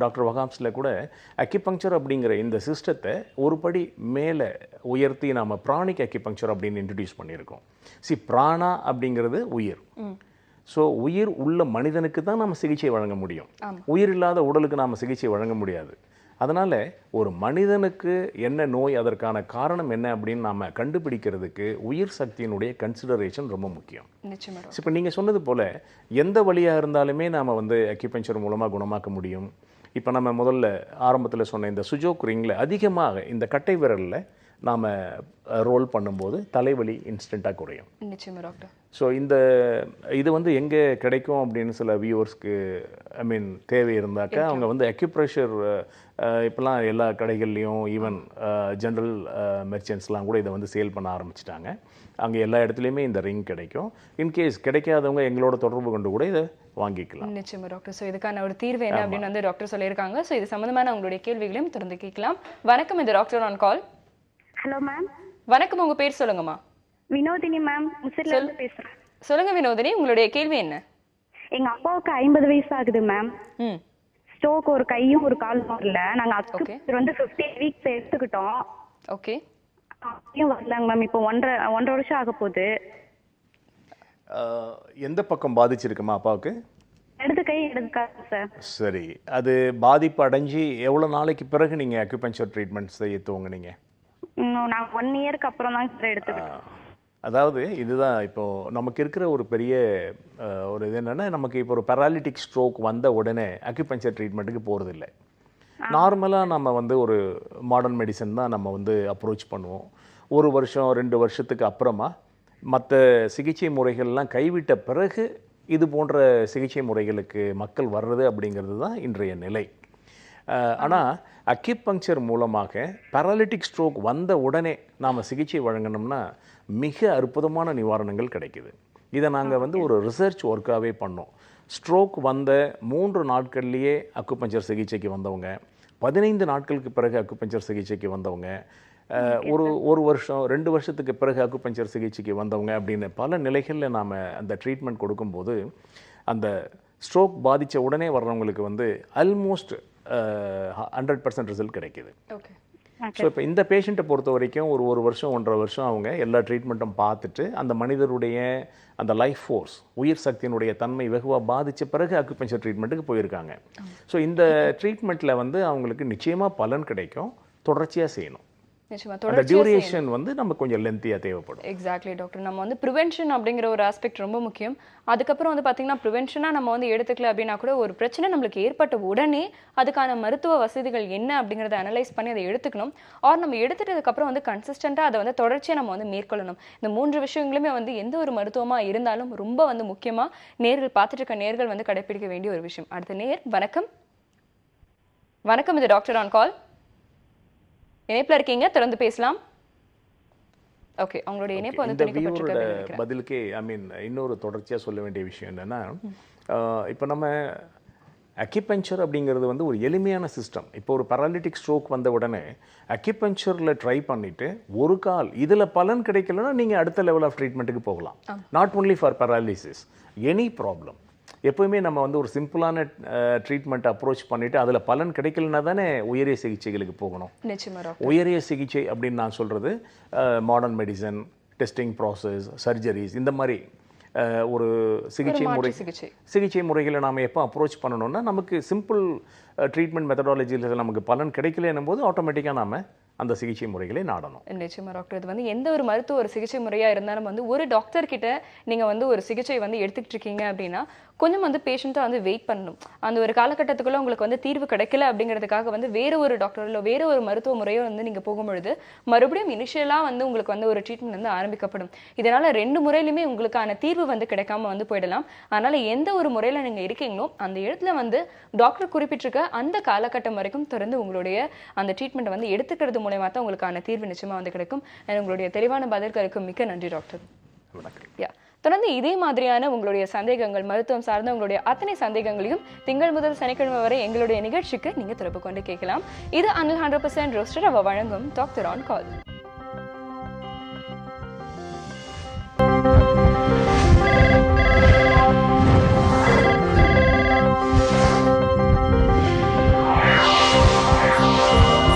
டாக்டர் வகாம்ஸில் கூட அக்யூபங்க்சர் அப்படிங்கிற இந்த சிஸ்டத்தை ஒரு படி மேலே உயர்த்தி நாம் பிராணிக் அக்யூபங்க்சர் அப்படின்னு இன்ட்ரடியூஸ் பண்ணியிருக்கோம். பிராணா அப்படிங்கிறது உயிர். ஸோ உயிர் உள்ள மனிதனுக்கு தான் நம்ம சிகிச்சை வழங்க முடியும், உயிர் இல்லாத உடலுக்கு நாம் சிகிச்சை வழங்க முடியாது. அதனால் ஒரு மனிதனுக்கு என்ன நோய், அதற்கான காரணம் என்ன அப்படின்னு நாம் கண்டுபிடிக்கிறதுக்கு உயிர் சக்தியினுடைய கன்சிடரேஷன் ரொம்ப முக்கியம். இப்போ நீங்கள் சொன்னது போல் எந்த வழியாக இருந்தாலுமே நாம் வந்து அக்யூபஞ்சர் மூலமாக குணமாக்க முடியும். இப்போ நம்ம முதல்ல ஆரம்பத்தில் சொன்ன இந்த சுஜோக் ரிங்கில் அதிகமாக இந்த கட்டை விரலில் நாம் ரோல் பண்ணும்போது தலைவலி இன்ஸ்டண்ட்டாக குறையும். நிச்சயமாக டாக்டர். ஸோ இது வந்து எங்கே கிடைக்கும் அப்படின்னு சில வியூவர்ஸ்க்கு தேவை இருந்தாக்கா அவங்க வந்து அக்யூப்ரெஷர் இப்போலாம் எல்லா கடைகள்லேயும் ஈவன் ஜென்ரல் மெர்ச்சன்ட்ஸ்லாம் கூட இதை வந்து சேல் பண்ண ஆரம்பிச்சிட்டாங்க. அங்கே எல்லா இடத்துலையுமே இந்த ரிங் கிடைக்கும். இன்கேஸ் கிடைக்காதவங்க எங்களோட தொடர்பு கொண்டு கூட இதை வாங்கிக்கலாம். நிச்சயமா டாக்டர். ஸோ இதுக்கான ஒரு தீர்வு என்ன அப்படின்னு வந்து டாக்டர் சொல்லியிருக்காங்க. ஸோ இது சம்மந்தமான உங்களுடைய கேள்விகளையும் தொடர்ந்து கேட்கலாம். வணக்கம், இது doctor on call. Hello ma'am. வணக்கம், உங்க பேர் சொல்லுங்கம்மா. வினோதினி மேம், முசிறில இருந்து பேசுறேன். சொல்லுங்க வினோதினி, உங்களுடைய கேள்வி என்ன? எங்க அப்பாவுக்கு 50 வயசு ஆகுது மேம். ஸ்ட்ரோக், ஒரு கையும் ஒரு காலும் வரல. நாங்க அக்குபஞ்சர் வந்து 15 வீக்ஸ் எடுத்துக்கிட்டோம். ஓகே. வரலங்க மேம். இப்போ 1.5 வருஷம் ஆக போகுது. எந்த பக்கம் பாதிச்சிருக்குமா அப்பாவுக்கு? இடது கை இடது கால் சார். சரி, அது பாதிப்பு அடைஞ்சு எவ்வளோ நாளைக்கு பிறகு நீங்கள் அக்யூபஞ்சர் ட்ரீட்மெண்ட் செய்ய துவங்குனீங்க? நான் 1 இயருக்கு அப்புறம் தான் சார் எடுத்துக்கிட்டேன். அதாவது இதுதான் இப்போது நமக்கு இருக்கிற ஒரு பெரிய ஒரு இது என்னென்னா, நமக்கு இப்போ ஒரு பேராலிட்டிக் ஸ்ட்ரோக் வந்த உடனே அக்யூபஞ்சர் ட்ரீட்மெண்ட்டுக்கு போகிறதில்லை. நார்மலாக நம்ம வந்து ஒரு மாடர்ன் மெடிசன் தான் நம்ம வந்து அப்ரோச் பண்ணுவோம். 1 வருஷம் 2 வருஷத்துக்கு அப்புறமா மற்ற சிகிச்சை முறைகள்லாம் கைவிட்ட பிறகு இது போன்ற சிகிச்சை முறைகளுக்கு மக்கள் வர்றது அப்படிங்கிறது தான் இன்றைய நிலை. ஆனால் அக்யூபங்க்சர் மூலமாக பேராலிட்டிக் ஸ்ட்ரோக் வந்த உடனே நாம் சிகிச்சை வழங்கினோம்னா மிக அற்புதமான நிவாரணங்கள் கிடைக்குது. இதை நாங்கள் வந்து ஒரு ரிசர்ச் ஒர்க்காகவே பண்ணோம். ஸ்ட்ரோக் வந்த 3 நாட்கள்லேயே அக்குபஞ்சர் சிகிச்சைக்கு வந்தவங்க, 15 நாட்களுக்கு பிறகு அக்குபஞ்சர் சிகிச்சைக்கு வந்தவங்க, ஒரு வருஷம் 2 வருஷத்துக்கு பிறகு அக்குபஞ்சர் சிகிச்சைக்கு வந்தவங்க அப்படின்னு பல நிலைகளில் நாம் அந்த ட்ரீட்மெண்ட் கொடுக்கும்போது அந்த ஸ்ட்ரோக் பாதித்த உடனே வர்றவங்களுக்கு வந்து ஆல்மோஸ்ட் 100% ரிசல்ட் கிடைக்கிது. ஸோ இப்போ இந்த பேஷண்ட்டை பொறுத்த வரைக்கும் ஒரு வருஷம் 1.5 வருஷம் அவங்க எல்லா ட்ரீட்மெண்ட்டும் பார்த்துட்டு அந்த மனிதருடைய அந்த லைஃப் ஃபோர்ஸ், உயிர் சக்தியினுடைய தன்மை வெகுவாக பாதித்த பிறகு அக்குபஞ்சர் ட்ரீட்மெண்ட்டுக்கு போயிருக்காங்க. ஸோ இந்த ட்ரீட்மெண்ட்டில் வந்து அவங்களுக்கு நிச்சயமாக பலன் கிடைக்கும். தொடர்ச்சியாக செய்யணும். அந்த டியூரேஷன் வந்து நம்ம கொஞ்சம் லென்த்தியாக தேவைப்படும். Exactly doctor. நம்ம வந்து ப்ரிவென்ஷன் அப்படிங்கிற ஒரு ஆஸ்பெக்ட் ரொம்ப முக்கியம். அதுக்கப்புறம் வந்து பார்த்தீங்கன்னா ப்ரிவென்ஷனாக நம்ம வந்து எடுத்துக்கல அப்படின்னா கூட ஒரு பிரச்சனை நம்மளுக்கு ஏற்பட்ட உடனே அதுக்கான மருத்துவ வசதிகள் என்ன அப்படிங்கிறத அனலைஸ் பண்ணி அதை எடுத்துக்கணும். ஆர் நம்ம எடுத்துட்டதுக்கப்புறம் வந்து கன்சிஸ்டண்ட்டாக அதை வந்து தொடர்ச்சியாக நம்ம வந்து மேற்கொள்ளணும். இந்த 3 விஷயங்களுமே வந்து எந்த ஒரு மருத்துவமாக இருந்தாலும் ரொம்ப வந்து முக்கியமாக நேர்கள் பார்த்துட்டு இருக்க நேர்கள் வந்து கடைப்பிடிக்க வேண்டிய ஒரு விஷயம். அடுத்த நேர், வணக்கம். வணக்கம், இது டாக்டர் ஆன் கால். இணைப்புல இருக்கீங்க, தொடர்ந்து பேசலாம். ஓகே, உங்களுடைய இணைப்பு வந்து துண்டிக்கப்பட்டிருக்கு. பதிலுக்கே இன்னொரு தொடர்ச்சியாக சொல்ல வேண்டிய விஷயம் என்னன்னா, இப்போ நம்ம அக்யூபஞ்சர் அப்படிங்கிறது வந்து ஒரு எளிமையான சிஸ்டம். இப்போ ஒரு பேராலிட்டிக் ஸ்ட்ரோக் வந்த உடனே அக்யூபஞ்சரில் ட்ரை பண்ணிவிட்டு ஒரு கால் இதில் பலன் கிடைக்கலன்னா நீங்கள் அடுத்த லெவல் ஆஃப் ட்ரீட்மெண்ட்டுக்கு போகலாம். Not only for paralysis, any problem. எப்போவுமே நம்ம வந்து ஒரு சிம்பிளான ட்ரீட்மெண்ட் அப்ரோச் பண்ணிவிட்டு அதில் பலன் கிடைக்கலனா தானே உயரிய சிகிச்சைகளுக்கு போகணும். உயரிய சிகிச்சை அப்படின்னு நான் சொல்கிறது modern medicine, testing process, surgeries, இந்த மாதிரி ஒரு சிகிச்சை முறைகளை நாம் எப்போ அப்ரோச் பண்ணணும்னா நமக்கு சிம்பிள் ட்ரீட்மெண்ட் மெத்தடாலஜியில் நமக்கு பலன் கிடைக்கலன்னும் போது ஆட்டோமேட்டிக்காக நாம் அந்த சிகிச்சை முறைகளை நாடணும். நிச்சயமா டாக்டர், இது வந்து எந்த ஒரு மருத்துவ ஒரு சிகிச்சை முறையாக இருந்தாலும் வந்து ஒரு டாக்டர் கிட்ட நீங்கள் வந்து ஒரு சிகிச்சை வந்து எடுத்துக்கிட்டு இருக்கீங்க அப்படின்னா கொஞ்சம் வந்து பேஷண்ட்டாக வந்து வெயிட் பண்ணணும். அந்த ஒரு காலகட்டத்துக்குள்ளே உங்களுக்கு வந்து தீர்வு கிடைக்கல அப்படிங்கிறதுக்காக வந்து வேறு ஒரு டாக்டரோ வேறு ஒரு மருத்துவ முறையோ வந்து நீங்கள் போகும்பொழுது மறுபடியும் இனிஷியலாக வந்து உங்களுக்கு வந்து ஒரு ட்ரீட்மெண்ட் வந்து ஆரம்பிக்கப்படும். இதனால் 2 முறையிலுமே உங்களுக்கான தீர்வு வந்து கிடைக்காம வந்து போயிடலாம். அதனால் எந்த ஒரு முறையில் நீங்கள் இருக்கீங்களோ அந்த இடத்துல வந்து டாக்டர் குறிப்பிட்டிருக்க அந்த காலகட்டம் வரைக்கும் தொடர்ந்து உங்களுடைய அந்த ட்ரீட்மெண்ட்டை வந்து எடுத்துக்கிறது மூலமா தான் உங்களுக்கான தீர்வு நிச்சயமாக வந்து கிடைக்கும். உங்களுடைய தெளிவான பதில்களுக்கு மிக்க நன்றி டாக்டர். தொடர்ந்து இதே மாதிரியான உங்களுடைய சந்தேகங்கள், மருத்துவம் சார்ந்த உங்களுடைய அத்தனை சந்தேகங்களையும் திங்கள் முதல் சனிக்கிழமை வரை எங்களுடைய நிகழ்ச்சிக்கு நீங்க தொடர்பு கொண்டு கேட்கலாம். இது அனில் 100% ரோஸ்டர் அவ வழங்கும் டாக்டர் ஆன் கால்.